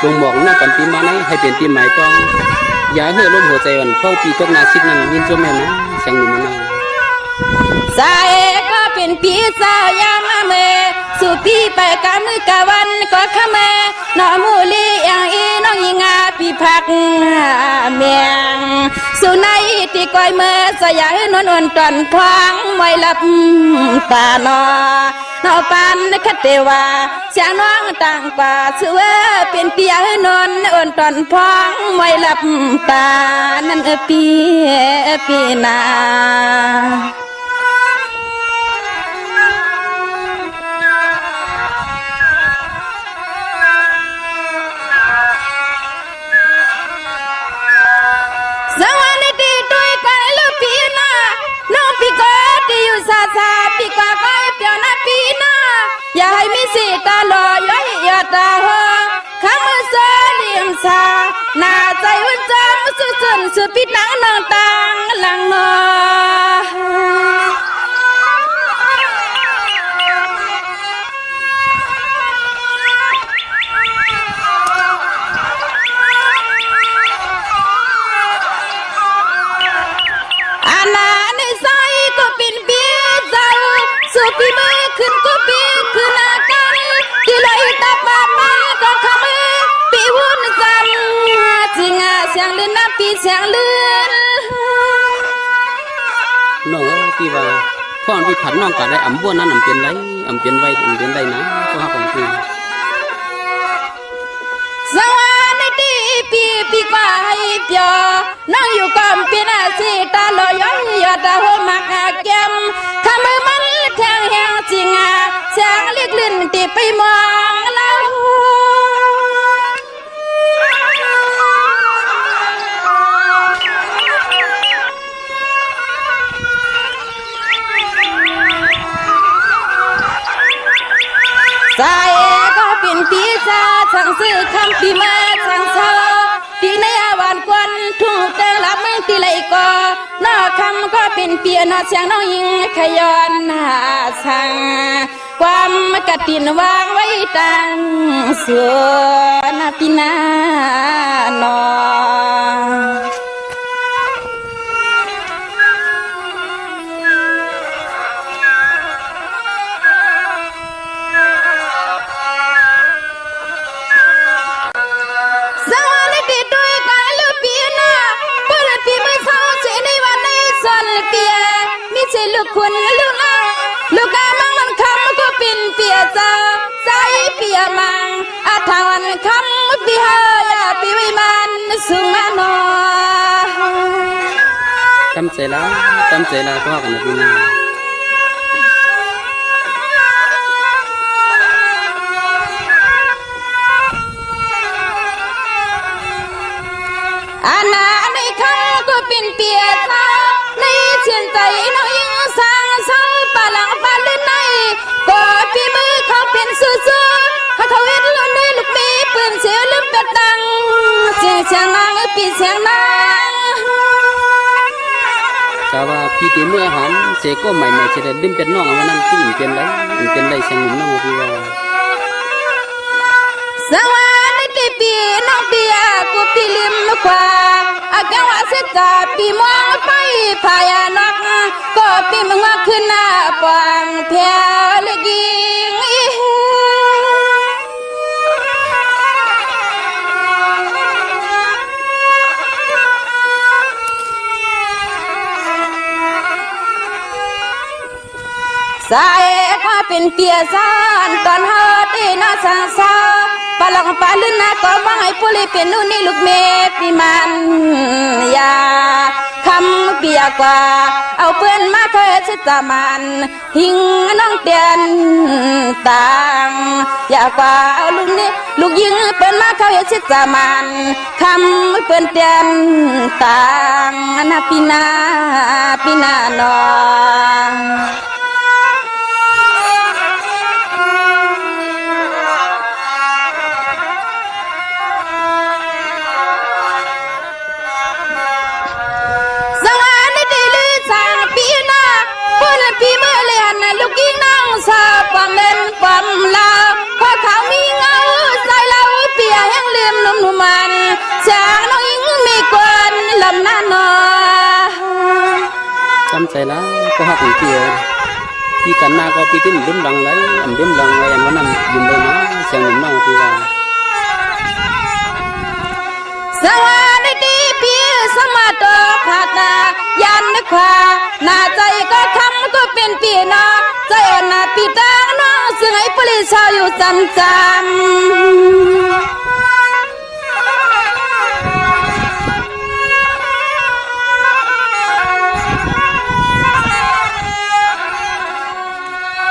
ลงบอกหน้าปันปีมาให้เป็นปีใหม่ต้องอย่าเหือล้มหัวใจวันพ่อปีตกนาซิกนั่นยินจมแม่นะแสงหนุ่มนาสายก็เป็นปีสาวยามเมสู่ปีไปกะมือกะวันก็ขะเมนอมูลีอย่างอีน้องยิงาปีพักเมียงสู่ในตีก้อยเมื่อสยายนวลตอนพางมวยลับตานอนอปันคเทวาเสียงน้องต่างกว่าเสือเป็นเปียนนอ่อนตอนพางมวยลับตานั่นปีนาซาซาปีกว่าก็เปียวนาปีนาอย่าให้มีสิตาลอยอย่าให้ยอดตาหัวข้ามือเสือเลี้ยงซาหน้าใจวันจำสุดจนสุดปิดหนังนองตังหลังนอสุปีมือขึ้นก็ปีขึ้นอาการที่ลอยตาปามาก็ขมือปีวุ่นจำจริงเสียงลื่นน้ำปีเสียงลื่นน้องที่ว่าพ่อพี่ผันน้องก็ได้อ่ำบ้วนนั้นอ่ำเป็นไรอ่ำเป็นไว้อ่ำเป็นไรนะก็ฮักของพี่สวัสดีปีกว่าให้เปียน้องอยู่ก่อนปีน่าสิตาลอยยอดตาหัวมักแก้มขมือมันแทงแหงจริงเสียงเรียกลื่นตีไปมองแล้วสายก็เป็นปีศาจสั่งซื้อคำปีมาสั่งเศร้าตีในอาวันกวนทุ่งแต่ละเมืองตีไหลก็นอคำก็เป็นเปียนอเสียงน้องยิงขย้อนหาสั่งความกระตินวางไว้ตังส่วนปีนานอลูกคุณลูกอามังมันคำก็เป็นเปียเจ้าใจเปียมังอาทาวันคำปีหายาปีวิมันสุงานอจำใจละก็กันนะพี่นะอาณาในคำก็เป็นเปียเจ้าในเชียนใจน้องยิงสร้างเสาปาหลังปาลื่นในก็ปีมือเขาเป็นซื่อๆเขาเวทล้นด้วยลูกมีปืนเสียลืมเป็ดดังเสียงเสียงนางปีเสียงนางแต่ว่าพี่ตีเมื่อหอมเสก็ใหม่ๆจะได้ลืมเป็ดน้องวันนั้นที่เป็นไรเป็นไรเสียงหนุ่มน้องพี่ว่าสวัสดีปีน้องปีกูปีลืมกว่าอาแก้วเสียจาปีมองไปพายานกก็ปีมึงว่าขึ้นหน้าปางแพ้เลกิงสายก็เป็นเปียสานตอนเฮาตีน่าสังสารปลังปาลื่นนะก็มาให้ผู้ลีเป็นนู่นนี่ลูกเมปีมันยาคำเปียกว่าเอาเพื่อนมาเคยชิดตามันหิงน้องเตียนต่างอยากว่าเอาลูกนี่ลูกยิงเพื่อนมาเคยชิดตามันคำเพื่อนเตียนต่างนะปีนานอปอมเล่นปอมลาพอเขามีเงาใส่เราเปียยังลืม ซ้ำใจละก็หักอีกทีพี่กันหน้าก็พี่ติ้นดึมดังไรดึมดังไรอันวันนั้นยืนเลยนะเสียงหนุ่มน้องพี่ว่าสวัสดีพี่สมาตพัดนายันนึกว่าหน้าใจก็คำก็เป็นปีนาใจอ่อนหน้าปีตาน้องซึ่งให้ปลิชาอยู่จำจำ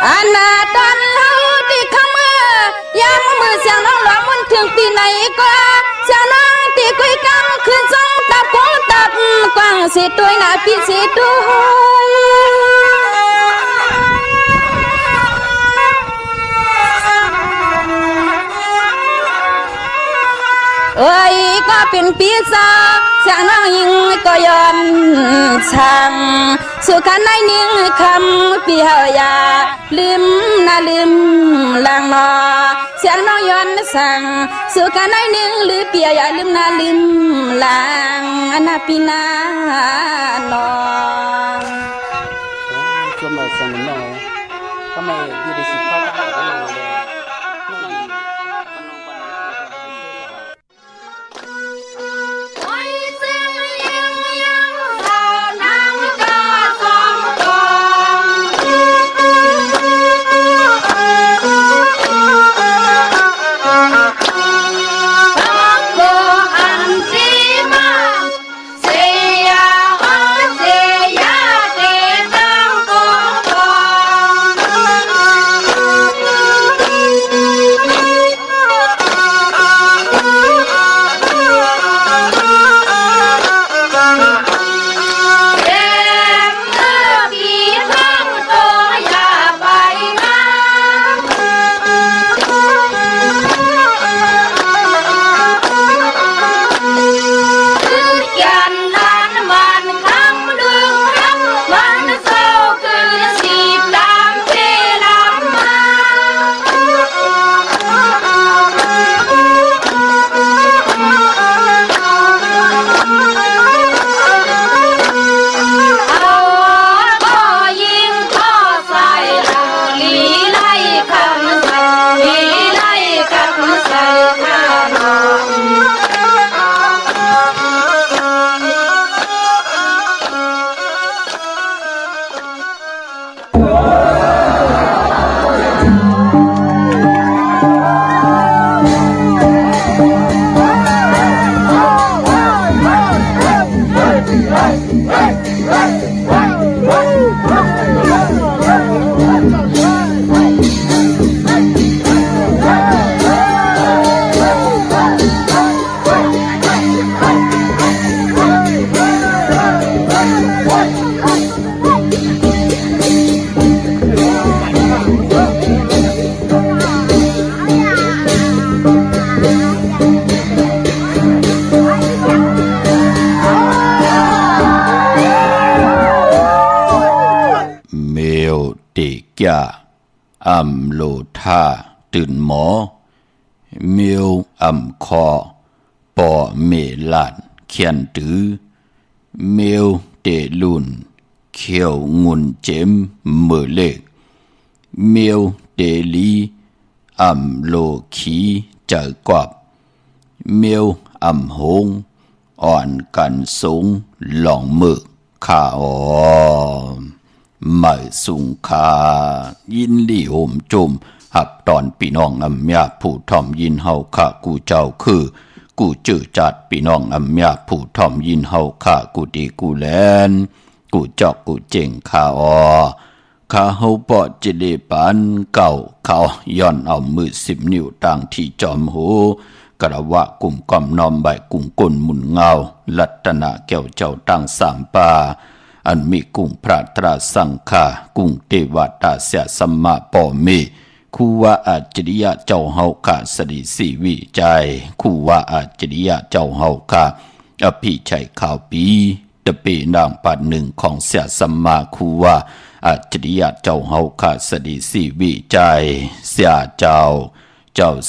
อันนาตอนเฮาที่ขมือยามมือเสียงน้องหลอมันถึงปีไหนก็เสียงน้องที่คุยกันคืนส่งตับกงตับกว้างสิตัวหน้าพี่สิตัวเอ้ยก็เป็นปีศาจเสียงน้องยิงก็ยอมช่างสุขันในนิ่งคำปีเฮายาลืมนาลืมลางนอเสียงน้องย้อนสั่งสุขันในนิ่งหรือปียาลืมนาลืมลางอนาปีนานอชมเราเสียงหนุ่มน้องทำไมยืดสิบเข้ากันได้เลยอัมโลธาตื่นหมอเมียวอัมคอปอเมลานเขียนตือเมียวเตลุนเขียวงุนเจมเมเล็กเมียวเตลีอัมโลขีเจอกวบเมียวอัมหงอ่อนกันสงหลองมือข้าอไม่สุงคายินลี่โหมจุมหับตอนพี่น้องอำยาผู้ทอมยินเฮาข้ากูเจ้าคือกูจื้อจัดพี่น้องอำยาผู้ทอมยินเฮาข้ากูดีกูแลนกูจอกกูเจ๋งข้าข้าเฮาปอดจิเลปันเก่าเขาย้อนเอามือ10 นิ้วต่างที่จอมหูกระวะกุ่มก่อมนอมใบกุ่มก้นหมุนเงาลัตนาแก้วเจ้าตั้ง3 ป่าอันมีกุ้งพระตราสังฆากุ้งเทวตาเสียสัมมาปอเมคูว่าอาจริยะเจ้าเฮาข้าสดิสีวิจัยคูว่าอาจริยะเจ้าเฮาข้าอภิชัยข่าวปีตะเปนางปัดหนึ่งของเสียสัมมาคูว่าอาจริยะเจ้าเฮาข้าสดิสีวิจัยเสียเจ้า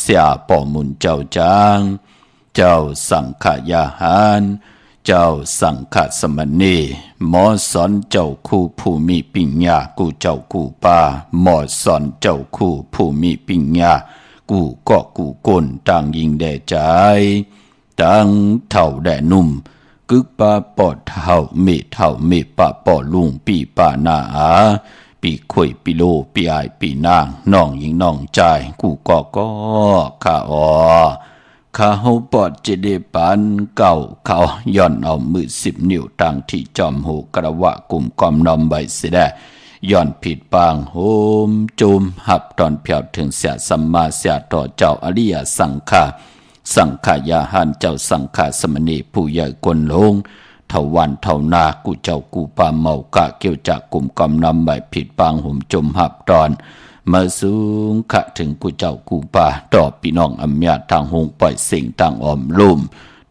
เสียปอมุนเจ้าจางเจ้าสังขยาหาร เจ้าสังฆสมณีหมอสอนเจ้าคู่ผู้มีปัญญากูเจ้ากูป่าหมอสอนเจ้าคู่ผู้มีปัญญากูก็กูก้นต่างยิงแด่ใจต่างเท่าแด่นุ่มกึกป่าปอดเท่าเมป่าปอลุงปีป่านาอาปีข่อยปีโลปีอายปีนางน้องยิงน้องใจกูก็ข้าข้าเฮาปอดเจเดปานเก่าเขาย่อนเอามือ10 นิ้วต่างที่จอมหูกระวะกลุ่มกอมนอมใบเสดย่อนผิดปางโหมจุมหับตอนเพียวถึงเสียสัมมาเสียต่อเจ้าอริยสังขายาหันเจ้าสังฆสมณีผู้ใหญ่กวนลงเท่าวันเท่านากูเจ้ากูปาเมากะเกี่ยวจากกลุ่มกอมนอมใบผิดปางหุ่มจุมหับตอนมาสูงขะถึงกูเจ้ากูป่าต่อพี่น้องอำญาทางหงปล่อยสิ่งต่างอมลุ่ม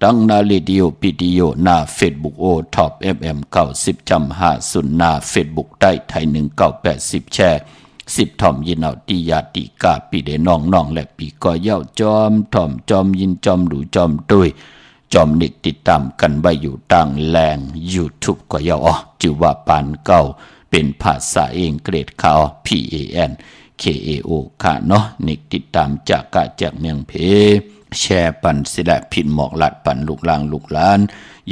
ดังนาเรดิโอปิดิโอหน้าเฟซบุ๊กโอท็อปFM 90.50หน้าเฟซบุ๊กได้ไทย1980แชร์10ถ่อมยินเอาติยาติกาปีเดน้องและปีก็เย้าจอมถ่อมจอมยินจอมดูจอมตุยจอมนิกติดตามกันไว้อยู่ต่างแรง YouTube ก็เย้าจื่อว่าปานเก่าเป็นภาษาเองเกรดข่าว PANKAO ค่ะเนาะนิกติดตามจากกะจากเมืองเพแชร์ปันสิและผิดหมอกลัดปันลูกลางลูกหลาน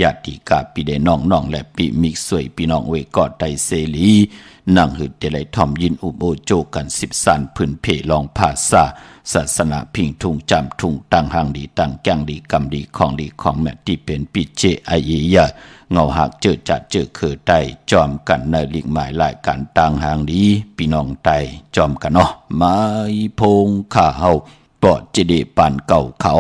ญาติกาปีเดน้องและปีมิกสวยพี่น้องเวกอดไตเสลีนั่งหึดเดลัยทอมยินอุโบโจกัน10สันพื้นเพลองภาษาศาสนาพิงทุงจำทุงตั้งห่างดีตั้งแก้งดีกำดีของแม่ที่เป็นปีเจไอเอียเงาหักเจอจัดเจอคือไตจอมกันในลิกหมายหลายการต่างห่างดีพี่น้องไตจอมกันเนาะไม้พงข้าเฮาปอดเจดีปานเก่าเขา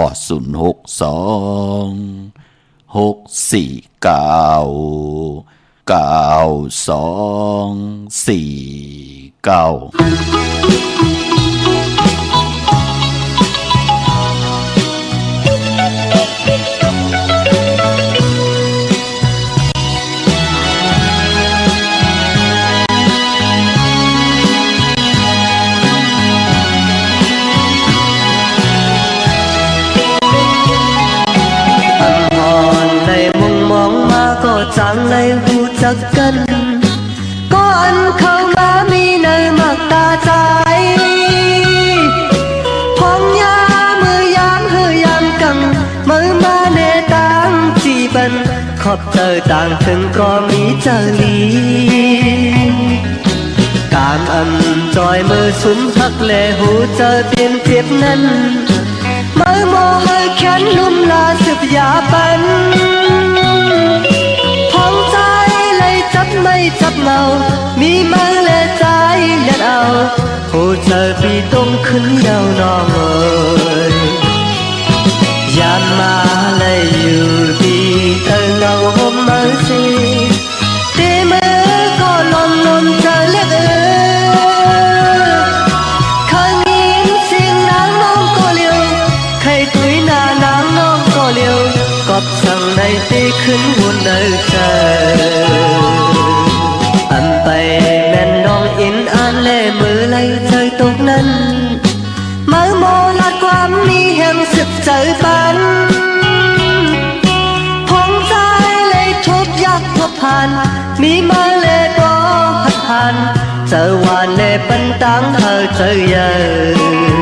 จางเลยหูจักกันก่อนเข้ามามีเนยมักตาใจพองยามือยามเฮือยามกังมือมาเนตังจีบันขอบเจอต่างถึงก็มีเจอลีการจอยมือสุมหักและหูเจอเปลี่ยนเจ็บนั้นมือโมเฮแขนลุ่มลาสืบยาปันจับไม่จับเมามีมือและใจเลือดเอาหูเธอปีต้องขึ้นยาวนองเอ่ยยามมาเลยอยู่ดีเธอเงาห่มมือสิตีมือก็ลมเธอเลือกข้างยินเสียงนางน้องก็เลี้ยวใครตุยหน้านางน้องก็เลี้ยวกอบสั่งในตีขึ้นวนเนยเธอไปแม่นน้องอินอ่านเล่มือไล่เธอตกนั้นมือโมลาดความมีแห่งสิบเจอปันพงใจเลยทุบยักทบผ่านมีมาเล่ก็หัดผ่านเจอวานเล่ปันตังเธอเจอเยอะ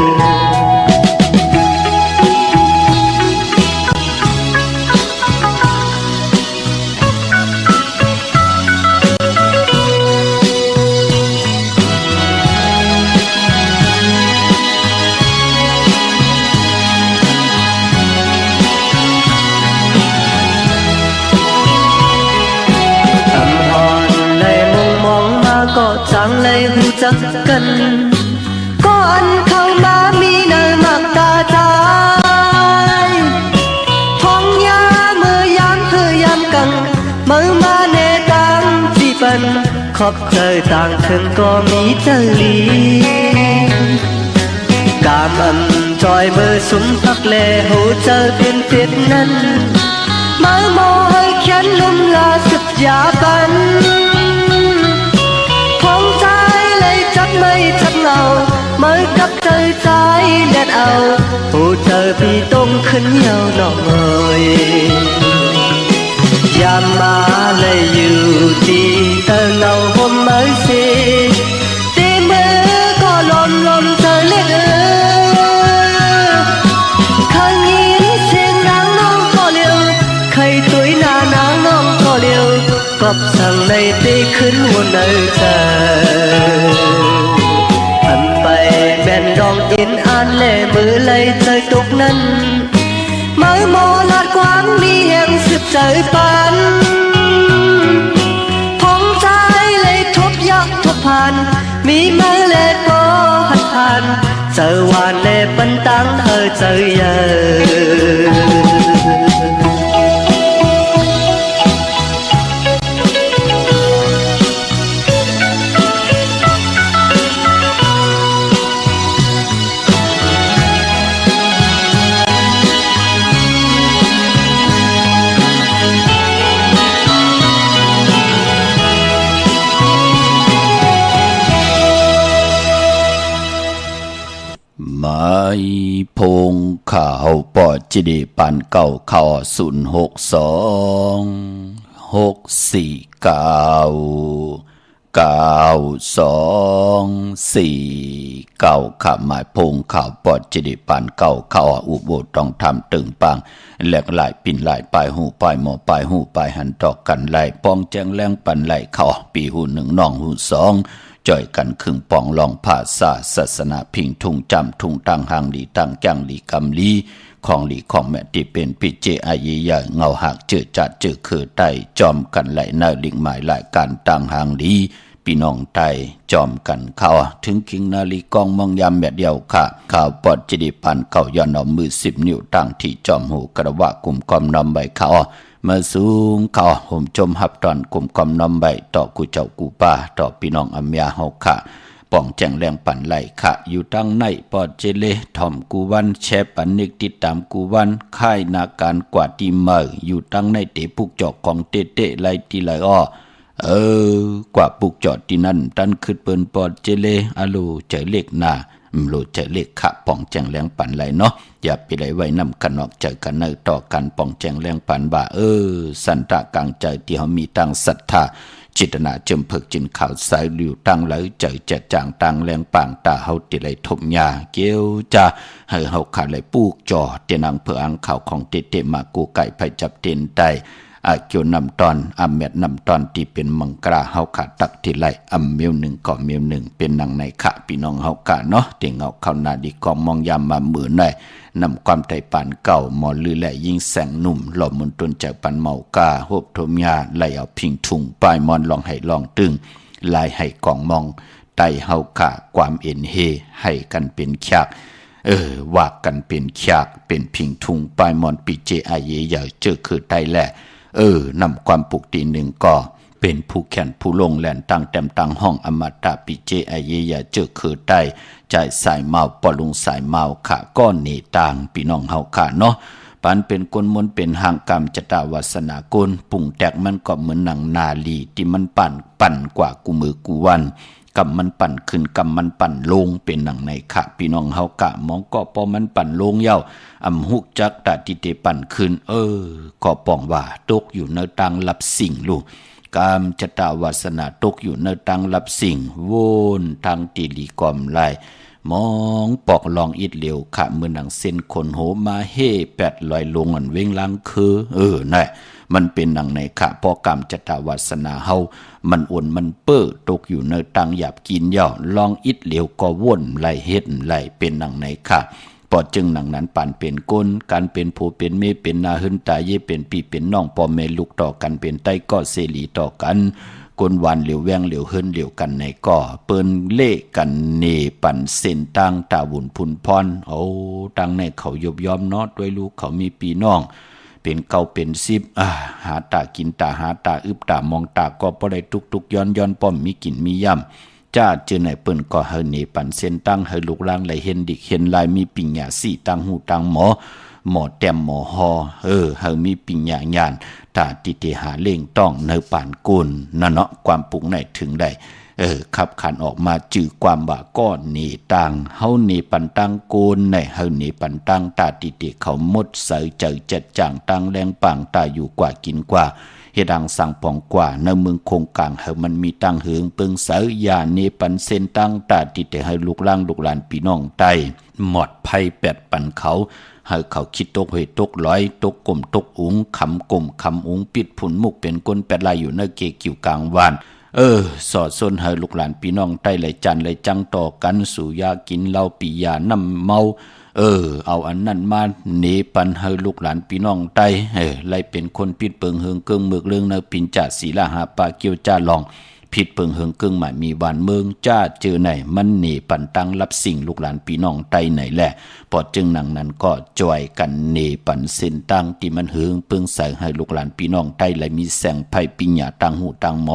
จางเลยหูจักกันก่อนเข้ามามีเนยมักตาใจพองยามือยามเฮือยามกังมือมาเนตังจีบันขอบเจอต่างถึงก็มีเจอลีกามจอยมือสุมพักแลหูเจอเปลี่ยนเปลี่ยนนั้นมือโมให้แขนลุ่มลาสุดยาปันไม่จับเงาเมื่อกับเธอใจเลือดเอาหูเธอพี่ต้องขึ้นยาวหน่อยย ยามมาเลยอยู่ที่เธอเงาผมเมื่อสิตีมือก็ลมเธอเล็กข้างยินเสียงนางน้องก็เร็วใครตุยหน้านางน้องก็เร็วกลับสั่งในตีขึ้นวนเนอเธอหันไปแม่นดองอินอ่านเล่มือเลยเธอตกนั้นมือโมลาดกว้างมีแห่งสิบใจปันพองใจเลยทบยักทบผ่านมีมือเล่ก็หัดผ่านเจอวานเล่ปันตังเธอเจอเยอะไม่พงข่าวปอจิดีปันเก่าข่าว062649924ขับหมายพงข่าวปอจิดีปันเก่าข่าวอุบลต้องทำตึงปังแหลกหลายปิ่นหลายปลายหูปลายหมอปลายหูปลายหันตอกกันไหลปองแจงแรงปันไหลข่าวปีหูหนึ่งน้องหูสองจ่อยกันครึ่งปองลองภาษาศาสนาพิงทุ่งจำทุ่งตั้งหางหลีตั้งจังหลีกำลีของหลีของแม่ที่เป็นปิเจอายีใหญ่เงาหักเจอจัดเจอคือไตจอมกันไหลเนอลิงหมายหลายการตั้งหางหลีพี่น้องไตจอมกันเข้าถึงคิงนาลีกองมองยามแบบเดียวค่ะข่าวปอดจิดีปันเก่าย้อนเอามือ10 นิ้วตั้งที่จอมหูกระวะกลุ่มกอมนำใบเขามาสูงเขาผมจมหับตอนกลุ่มกอมนำใบต่อกูเจ้ากูป้าต่อพี่น้องอัมยาเฮาค่ะป่องแจงแรงปั่นไหลค่ะอยู่ตั้งในปอดเจเลทอมกูวันแชปันนิกติดตามกูวันค่ายนาการกว่าดีเมออยู่ตั้งในเตปุกจอกของเตเตไหลตีไหลอ้อกว่าปุกจอดที่นั่นตันขึ้นเปิ้นปอดเจเลอาลูเจเล็กนาโลเจเล็กขะป่องแจงแรงปั่นไหลเนาะอย่าไปไหลไว้นำกันออกเจอกันเนอต่อกันป่องแจงแรงปั่นบ่าสันตะกลางใจที่เขามีตั้งศรัทธาจิตนาจมเพิกจินข่าวสายลิวตั้งไหลเจอจะจางตังแรงป่างตาเฮาติไหลทมยาเกียวจะให้เฮาขาดไหลปูกจอเตนังเพื่ออังข่าวของเตมากูไก่ไผจับเต็นไตเกี่ยวนำตอนอำเม็ดนำตอนที่เป็นมังกราเฮาขาตักที่ไหลอำเมียวหนึ่งก่อเมียวหนึ่งเป็นนางในขะพี่น้องเฮากะเนาะเตียงเฮาเข้านาดีกองมองยามมามือหน่อยนำความไทยปานเก่าหมอลือแหละยิ่งแสงหนุ่มหล่อมุนตนจากปันเมากาโฮบโทมยาไหลเอาพิงทุงปลายมอนลองให้ลองตึงลายให้กองมองไตเฮากะความเอ็นเฮให้กันเป็นฉากว่ากันเป็นฉากเป็นพิงทุงปลายมอนปีเจอาเยใหญ่เจอคือไตแหละนำความปลุกตีหนึ่งก็เป็นผู้แข่นผู้ลงแหลนตั้งแต้มตั้งห้องอมตะปิเจอาเยยาเจอคือได้ใจสายเมาปอลุงสายเมาค่ะก้อนนี่ต่างพี่น้องเฮาค่ะเนาะปันเป็นกลมนเป็นห่างกรรมจตาวาสนากลปุ่งแตกมันก็เหมือนหนังนาลีที่มันปั่นกว่ากูมือกูวันกำมันปั่นขึ้นกำมันปั่นลงเป็นหนังในค่ะพี่น้องเฮากะมองก็พอมันปั่นลงเย้าอำหุกจักตาติเตปั่นขึ้นก็ป้องว่าตกอยู่ในตังรับสิ่งลูกกามจตาวาสนาตกอยู่ในตังรับสิ่งโวนทางตีลีกอมไลมองปอกลองอิดเหลียวขะมือหนังเส้นคนโหมาเฮ่800ลงอันเว้งลังคือน่ะมันเป็นหนังในขะพอกรรมจตาวาสนาเฮามันอ่วนมันเป้อตกอยู่ในตังหยาบกินย่อลองอิดเหลียวก็ว่นไหลเฮ็ดไหลเป็นหนังในขะปอดจึงหนังนั้นปั่นเป็นก้นการเป็นผู้เป็นเมเป็นนาหึนตาเยเป็นพี่เป็นน้องพ่อแม่ลูกต่อกันเป็นไต้ก็เสรีต่อกันกนวันเหลียวแวงเหลียวเฮินเหลียวกันในก่อเปิ้นเล่กันเนปั่นเส้นตั้งตาวุ่นพุนพรตั้งในเขายบยอมนอดด้วยลูกเขามีปีน้องเป็นเก่าเป็น10หาตากินตาหาตาอึบตามองตาก็บ่ได้ทุกย้อนป้อมมีกินมีย่ำจ้าเจอไหนเปิ้นก็เฮเนปั่นเส้นตั้งเฮลูกล่างไหลเห็นดิกเห็นลายมีปิญญาสี่ตั้งหูตั้งหมอแต้มหมอฮอเฮมีปิญญาญาณตาติเตหาเล่งต้องในป่านกุลนั่นเนาะความปรุงไหนถึงได้ ขับขันออกมาจื้อความว่าก้อนหนีตังเฮาหนีปันตังโกนในเฮาหนีปันตังตาติติเขาหมดเสยเจอเจ็ดจ่างตังแรงปังตาอยู่กว่ากินกว่าเฮดังสั่งปองกว่าในเมืองคงกลางเฮามันมีตังเหืองเปิงเสยยาเนปันเส้นตังตาติติให้ลูกล่างลูกหลานพี่น้องใต้หมดภัยแปดปันเขาให้เขาคิดตกเหตุตกร้อยตกกลมตกอุงคำกลมคำอุงปิดผุนมุกเป็นก้นแปดลายอยู่ในเกกิวกลางวานสอดส้นให้ลูกหลานพี่น้องใต้ไหลจันไหลจังต่อกันสู่ยากินเหล้าปียาน้ำเมาเอาอันนั้นมาเนปันให้ลูกหลานพี่น้องใต้ไหลเป็นคนปิดเปิงเฮืองเกิงเมือกเรื่องเนปินจ่าศีลาหาปาเกียวจ้าลองผิดเปิงเฮืองเกิงหมายมีบานเมืองจ้าเจอไหนมันเนปันตังรับสิ่งลูกหลานพี่น้องใต้ไหนแหละพอจึงหนังนั้นก็จอยกันเนปันเส้นตังที่มันเฮืองเปิงใส่ให้ลูกหลานพี่น้องใต้ไหลมีแสงไพ่ปิญญาตังหูตังหม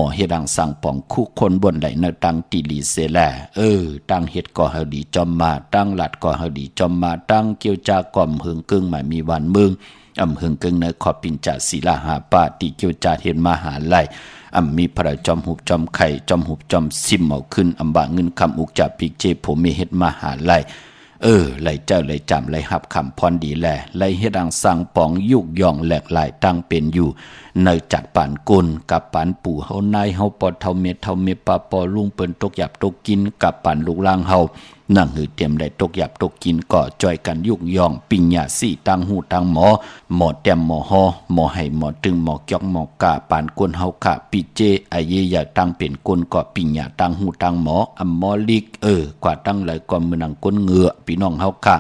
อเฮดังสั่งป่องคู่คนบนไหลในตังติลีเสแลตังเฮ็ดก็เฮาดีจอมมาตังหลัดก็เฮาดีจอมมาตังเกียวจาก่อมเฮืองเกิงหมายมีวันเมืองเฮืองเกิงในขอบปินจ่าศีลาหาปาติเกียวจาเห็นมหาไลมีพระจอมหุบจอมไข่จอมหุบจอมซิมเอาขึ้นบะเงินคำอุกจับพิกเจผมมีเฮ็ดมหาไลไหลเจ้าไหลจำไหลหับคำพรดีแลไหลเฮ็ดดังสั่งปองยุกย่องแหลกหลายตั้งเป็นอยู่ในจัดปานกุลกับปานปู่เฮานายเฮาปอดเท่าเมปาปอลุงเปิ้นตกหยับตกกินกับปานลูกล่างเฮานั่งหือเตรียมได้ตกหยับตกกินก็จ่อยกันยุกย่องปิญญาสี่ตั้งหูตั้งหมอแต้มหมอฮอหมอให้หมอตึงหมอเกียกหมอกะปานกุลเฮาค่ะปิเจไอเยอย่าตั้งเป็นกุลก็ปิญญาตั้งหูตั้งหมอหมอลิกกว่าตั้งหลายก็มือนังกุลเหงือพี่น้องเฮาค่ะ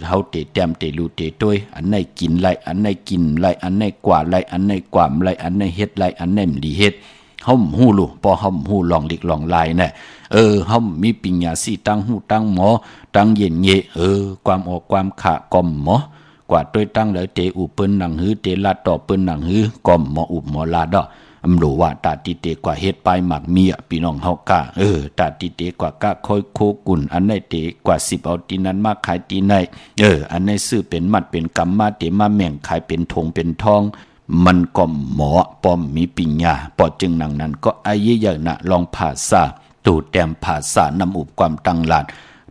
เฮาเตะแต้มเตะลูเตะต้วยอันไหนกินไรอันไหนกินไรอันไหนกว่าไรอันไหนกว่ามไรอันไหนเฮ็ดไรอันไหนดีเฮ็ดเฮาฮู้ลูพอเฮาฮู้ลองลิกลองลายแน่เฮามีปิญญาสี่ตั้งหูตั้งหมอตั้งเย็นเยความออกความขะกอมหมอกว่าต้วยตั้งแล้วเตอุเปิ้นหนังหือเตลาต่อเปิ้นหนังหือกอมหมออุบหมอลาดอรู้ว่าตาติเตกว่าเฮ็ดปลายหมักเมียพี่น้องเฮากะตาติเตกว่ากะค่อยโคกุนอันไหนเตกว่า10เอาตีนั้นมาขายตีไหนอันไหนซื้อเป็นมัดเป็นกำมาเตมาแม่งขายเป็นทงเป็นทองมันก็หมอปอมมีปิญญาปอจึงหนังนั้นก็อายุอย่างน่ะลองภาษาตูแต้มภาษานำอุบความตั้งหลาด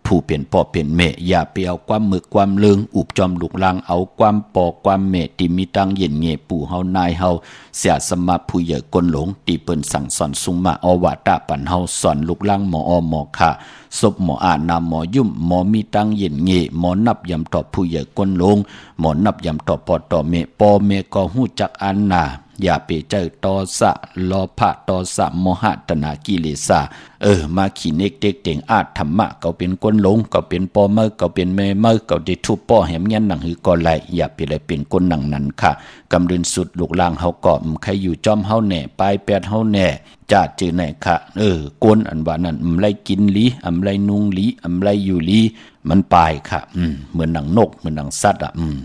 ผู้เป็นพ่อเป็นแม่อย่าไปเอาความมึกความเลืองอุบจอมลูกลางเอาความปอความแม่ที่มีตั้งเย็นเงปู่เฮานายเฮาเสียสมาผู้ใหญ่กนหลงที่เปิ้นสั่งสอนสุมาอวาตาปันเฮาสอนลูกลางหมอหมอค่ะศพหมออานาหมอยุ่มหมอมีตั้งเย็นเงหมอนับยำต่อผู้ใหญ่กนหลงหมอนับยำต่อปอต่อแม่ปอแม่ก็ฮู้จักอันนาอย่าไปเจอตอสะลอภะตอสะโมหะตนากิเลสามาขี้เนกเด็กเต่งอาจธรรมะก็เป็นก้นหลงก็เป็นปอเมื่อก็เป็นแม่เมื่อก็ได้ทุบป้อแหมยันหนังหือก็ไหลอย่าไปเลยเป็นก้นหนังนั้นค่ะกำเดินสุดลูกลางเฮาก็ใครอยู่จอมเฮาแหน่ปลายแปดเฮาแหน่จ้าจือไหนค่ะก้นอันว่านั้นไรกินลีไรนุ่งลีไรอยู่ลีมันปลายค่ะเหมือนหนังนกเหมือนหนังสัตว์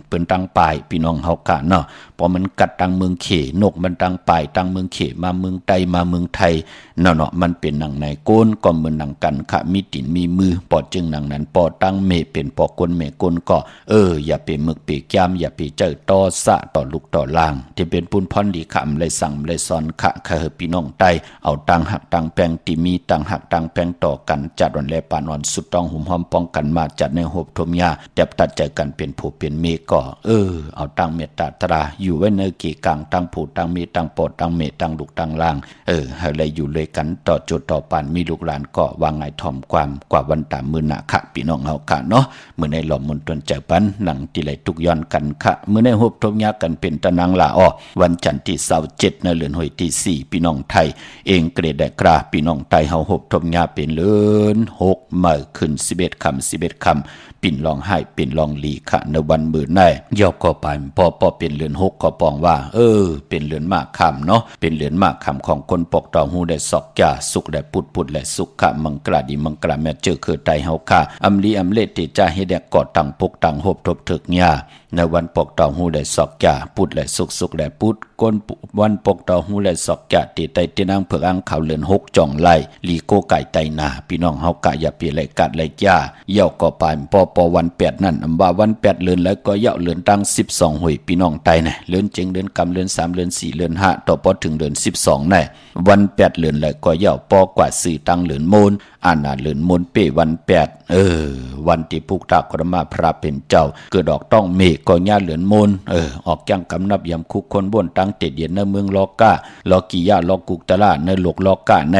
เป็นตังปลายพี่น้องเฮากะเนาะพอมันกัดตังเมืองเขนกมันตังปลายตังเมืองเขมาเมืองไตมาเมืองไทยเนาะมันเป็นหนังไหนก้นก็เหมือนหนังกันค่ะมีตินมีมือปอจึงหนังนั้นปอตั้งเมเป็นปอก้นเมก้นก็อย่าไปมึกไปแก้มอย่าไปเจอต่อสะต่อลูกต่อล่างที่เป็นปุนพรดีค่ะเลยสั่งเลยสอนค่ะพี่น้องไตเอาตังหักตังแปงที่มีตังหักตังแปงต่อกันจัดวันแลปานอนสุดต้องหุ่มหอมป้องกันมาจัดในหบทมยาเด็บตัดใจกันเป็นผู้เป็นเมก็เอาตังเมตตาตราอยู่ไว้ในกี่กลางตังผู้ตังเมตังปอดตังเมตังลูกตังล่างให้เลยอยู่เลยกันต่อจุดต่อปานมีลูกหลานก็วางไงถ่อมความกว่าวันตามมือหนาค่ะพี่น้องเฮาค่ะเนาะเมื่อในหล่อมมนตนใจปันหนังที่ไหลทุกย้อนกันค่ะเมื่อในหบทมยากันเป็นตะนางลาอ้อวันจันทร์ที่27ในเดือนหอยที่4พี่น้องไทยเองเกรดได้กราพี่น้องไทยเฮาหบทมยาเป็นเลือน6มื้อขึ้น11 คำปิ่นลองให้ปิ่นลองหลีค่ะในวันมื้อในยอกก็ไปพอเป็นเดือน6ก็ปองว่าเป็นเดือนมากคำเนาะเป็นเดือนมากคำของคนปกตองหูได้สอกยาสุขได้ปุดและสุขะมังกลาดีมังกลาแม่เจอคือไตเฮาค่ะอำลีอำเลติจ้าเฮ็ดแดกกอดตังปกตังหบทบถึกญา ในวันปกเต่าหูได้สอกจ่าพุดและสุกและพุดก้นวันปกเต่าหูและสอกจ่าตีไตตีนางเผือกอังเขาเลือน6จ่องไล่ลีโกไก่ไตนาพี่น้องเฮากะอย่าเปียไหลกัดไหลจ้าเย่าก็ปานปอวัน8นั่นอำว่าวัน8เลือนแล้วก็เย่าเลือนตั้ง12หวยพี่น้องไตน่ะเลือนเจงเลือนกำเลือน3เลือน4เลือน5ต่อพอถึงเลือน12น่ะวัน8เลือนแล้วก็เย่าปอกว่าสื่อตั้งเลือนโมนอานาเลือนโมนเป้วัน8วันที่พุกตากรมาพระเป็นเจ้าเกิดดอกต้องเมฆก็ย่าเลือนโมนออกจังกำนับยำคุกคนบ่นตั้งเต็ดเย็นในเมืองลอกาลอกิยาลอกุกตะลาในโลกลอกาใน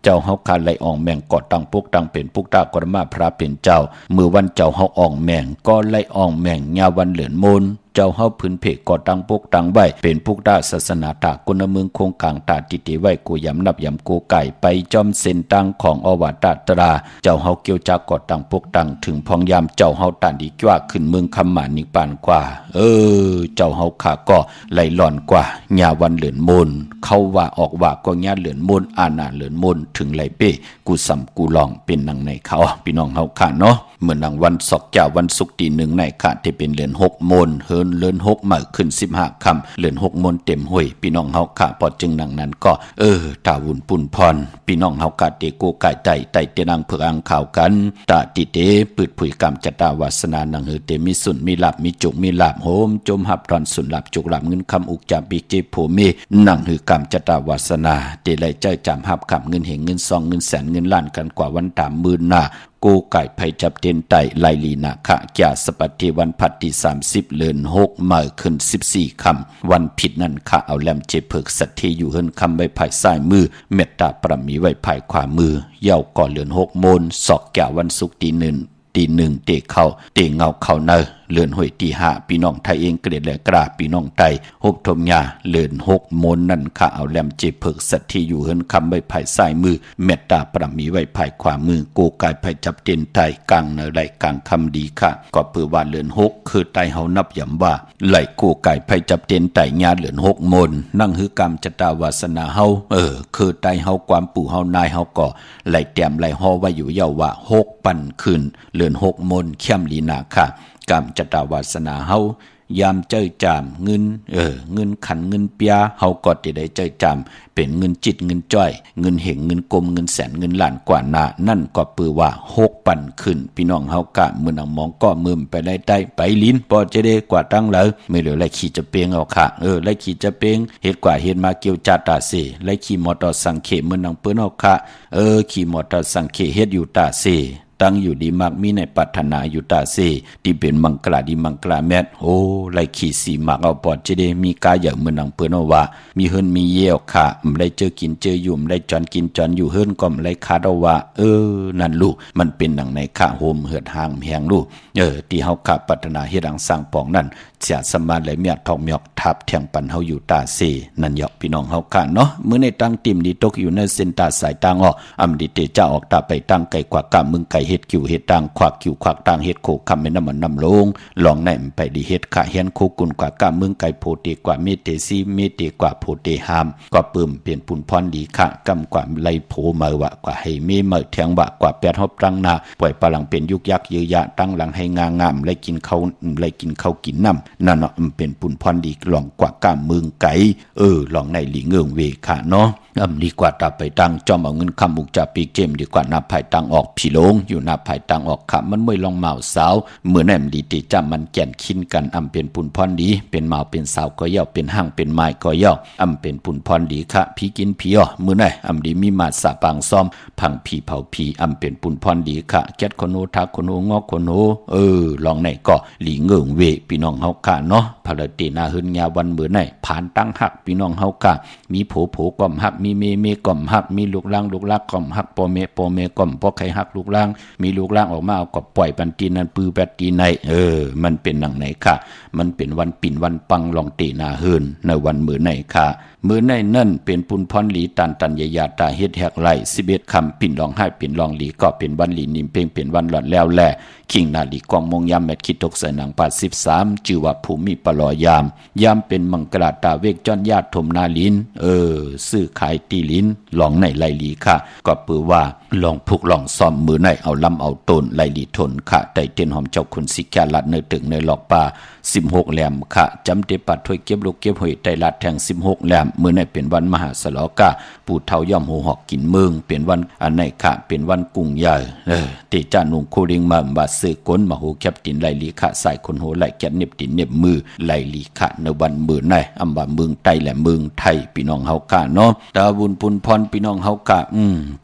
เจ้าเฮาคาไลอ่องแมงกอดตั้งปุกตั้งเป็นปุกตากรมาพระเป็นเจ้ามือวันเจ้าเฮาอ่องแมงก็ไลอ่องแมงยาวันเหลือนโมนเจ้าเฮาพื้นเพกกอตั้งปุกตั้งไว้เป็นปุกตาศาสนาตากุนเมืองคงกลางตาติติไว้กูยำนับยำกูไก่ไปจอมเส้นตั้งของอวตารตราเจ้าเฮาเกี่ยวจากกอตั้งปุกตั้งถึงพองยามเจ้าเฮาตันดีกว่าขึ้นเมืองคำหมานิปานกว่าเจ้าเฮาขาก็ไหลหล่อนกว่าญาวันเหลือนโมนเขาว่าออกว่าก็ญาเหลือนโมนอาณาเหลือนโมนถึงไหลเป้กูสำกูลองเป็นนังในเขาพี่น้องเฮาขาเนาะเหมือนดังวันศอกเจ้าวันศุกร์ที่1ในขาที่เป็นเดือน6โมนเฮินเดือน6มาขึ้น15ค่ำเดือน6โมนเต็มห้วยพี่น้องเฮาขาพอจึงดังนั้นก็ตาวุ่นปุ่นพรพี่น้องเฮาขาเตโกกายไตเตนางเผือกอังข่าวกันตาติเตปืดผุยกรรมจตาวาสนานังเฮเตมีสุนมีลาบมีจุกมีลาบโหมจมหับตอนสุนลาบจุกลาบเงินคำอุกจามปีเจโผเมนังหือกรรมจตาวาสนาเตไลใจจามหับขับเงินเหงเงินซองเงินแสนเงินล้านกันกว่าวันตามมื่นหน้ากูไก่ไผจับเต็นไตไลลีนาคะแก่สปัติวันพัดที่30เดือน6มาขึ้น14ค่ำวันผิดนั่นคะเอาแลมเจเพิกสัตทีอยู่เฮินคำไว้ภายซ้ายมือเมตตาปรมีไว้ภายขวามือเย่าก่อเดือน6โมนศอกแก่วันศุกร์ที่1เตะเข้าเตะเงาเข้าเนอเลือนห้วยที่5พี่น้องไทยเองเกลียดและกราบพี่น้องไทยฮบทมยาเลือน6โมนนั่นค่ะเอาแลมเจเพิกสัตที่อยู่เฮินคำไว้ภายซ้ายมือเมตตาปรมีไว้ภายขวามือโกกายภายจับเต็นไทยกลางเนอไหลกลางคำดีค่ะก็เปือว่าเลือน6คือไตเฮานับย่ำว่าไหลโกกายภายจับเต็นไตญาเลือน6โมนนั่งหือกรรมจตาวาสนาเฮาคือไตเฮาความปู่เฮานายเฮาก็ไหลแต้มไหลฮอไว้อยู่เยาว่า6ปั่นขึ้นเลือน6โมนเข้มลีนาค่ะกรรมจตาวาสนาเฮายามเจ้ยจามเงินเงินขันเงินเปียเฮาก็ได้เจ้ยจามเป็นเงินจิตเงินจ้อยเงินเหงเงินกลมเงินแสนเงินล้านกว่านานั่นก็ปือว่า6ปั่นขึ้นพี่น้องเฮากะมื้อนังมองก็มืมไปได้ไปลิ้นพอจะได้กว่าตั้งแล้วไม่เหลือไรขี่จะเปงเอาค่ะไรขี่จะเปงเฮ็ดกว่าเฮ็ดมาเกี่ยวจาตาเสไรขี่มอเตอร์สังเขมื้อนังเปิ้นเอาค่ะขี่มอเตอร์สังเขเฮ็ดอยู่ตาเสตั้งอยู่ดีมักมีในปัฒนาอยู่ตาเซที่เป็นมังกลาดีมังกลาแมทโอ้ไลขี่สีมักเอาปอดจะได้มีกายอย่างเมืองนังเปิ้นเอาว่ามีเฮิรนมีเยี่ยวค่ะไลเจอกินเจออยู่ไลจอนกินจอนอยู่เฮิรนก็ไลคาดเอาว่านั่นลูกมันเป็นหนังในข้าโฮมเหือดหางแหงลูกที่เฮาข้าปัฒนาเฮ็ดดังสร้างปองนั่นเสียสมาไหลเมียทองเมียกทับแทงปันเฮาอยู่ตาเซนั่นยอกพี่น้องเฮาค่ะเนาะมื้อในตั้งติ่มดีตกอยู่ในเส้นตาสายตางออำดิเตจะออกตาไปตั้งไก่กว่ากะมึงไก่เฮ็ดคิวเฮ็ดตังควักคิวควักตังเฮ็ดโคคำเป็นน้ำมันน้ำลงลองแหนมไปดีเฮ็ดขะเฮียนโคกุนกว่ากะมึงไก่โพเตกว่าเมเตซีเมเตกว่าโพเตหามก็เปิ่มเปลี่ยนปุ่นพรดีค่ะกำกว่าไลโผมาว่ากว่าให้เมเมแทงว่ากว่าแปดฮอบตังนาปล่อยปลังเป็นยุกยักยือยะตั้งหลังให้งางามไลกินเขากินน้ำนั่นเนาะเป็นปุ่นพรดีลองกว่ากะมึงไก่ลองในหลีเงืองเวค่ะเนาะดีกว่าตาไปตั้งจอมเอาเงินคำบุกจับปีเจมดีกว่านับภายตังออกผีลงอยู่นับภายตังออกขับมันไม่ลองเมาสาวเมื่อแนมดีติจำมันแก่นคินกันเป็นปุ่นพรดีเป็นเมาเป็นสาวก็ย่อเป็นห้างเป็นไม้ก็ย่อเป็นปุ่นพรดีค่ะผีกินผีเมื่อไหนดีมีมาสาปางซ้อมพังผีเผาผีเป็นปุ่นพรดีค่ะแก๊ดคนโนทักคนโนงอกคนโนลองไหนก็หลีเงืองเวพี่น้องเฮาค่ะเนาะพลตีนาหืนยาวันเมื่อไหนผ่านตั้งหักพี่น้องเฮาค่ะมีโผก่อมหักมีเมก่อมหักมีลูกล่างก่อมหักปอเมก่อมพอใครหักลูกล่างมีลูกล่างออกมาเอาก็ปล่อยปันตีนั้นปือแปดตีในมันเป็นหนังไหนค่ะมันเป็นวันปิ่นวันปังลองตีนาเฮินในวันมื้อไหนค่ะมื้อไหนนั่นเป็นปุนพรหลีตันยายาตาเฮ็ดแหกไหล11คำปิ่นร้องไห้ปิ่นร้องหลีก็เป็นวันหลีนิมเพ่งเป็นวันหลอนแล้วแลคิงนาลีกองมงยามแมทคิดตกใส่หนังปัด13ชื่อว่าภูมิปลอยามเป็นมังกราตาเวกจอนญาติถมนาลินซื้อขายตีลินหลองในไลลีค่ะก็ปือว่า ลองผูกลองซ้อมมือในเอาลำเอาต้นไล่ลีทนค่ะได้เต้นหอมเจ้าคุณสิกาลัดเนื้อตึงในหลอกป่า16แหลมค่ะจำเตปัดถ้วยเก็บลูกเก็บหอยไตลัดแทง16แหลมมือในเป็นวันมหาสลอกาปู่เฒ่าย่อมหูหอกกินเมืองเป็นวันอันไหนค่ะเป็นวันกุ้งใหญ่ติจานุงโคริงมาบาซื้อก้นมาหูแคบตินไล่ลีค่ะใส่คนโหไล่แคบเน็บตินเน็บมือไล่ลีค่ะในวันมือในอำบาเมืองไตและเมืองไทยพี่น้องเฮากะเนาะตาบุญปุนพรพี่น้องเฮากะ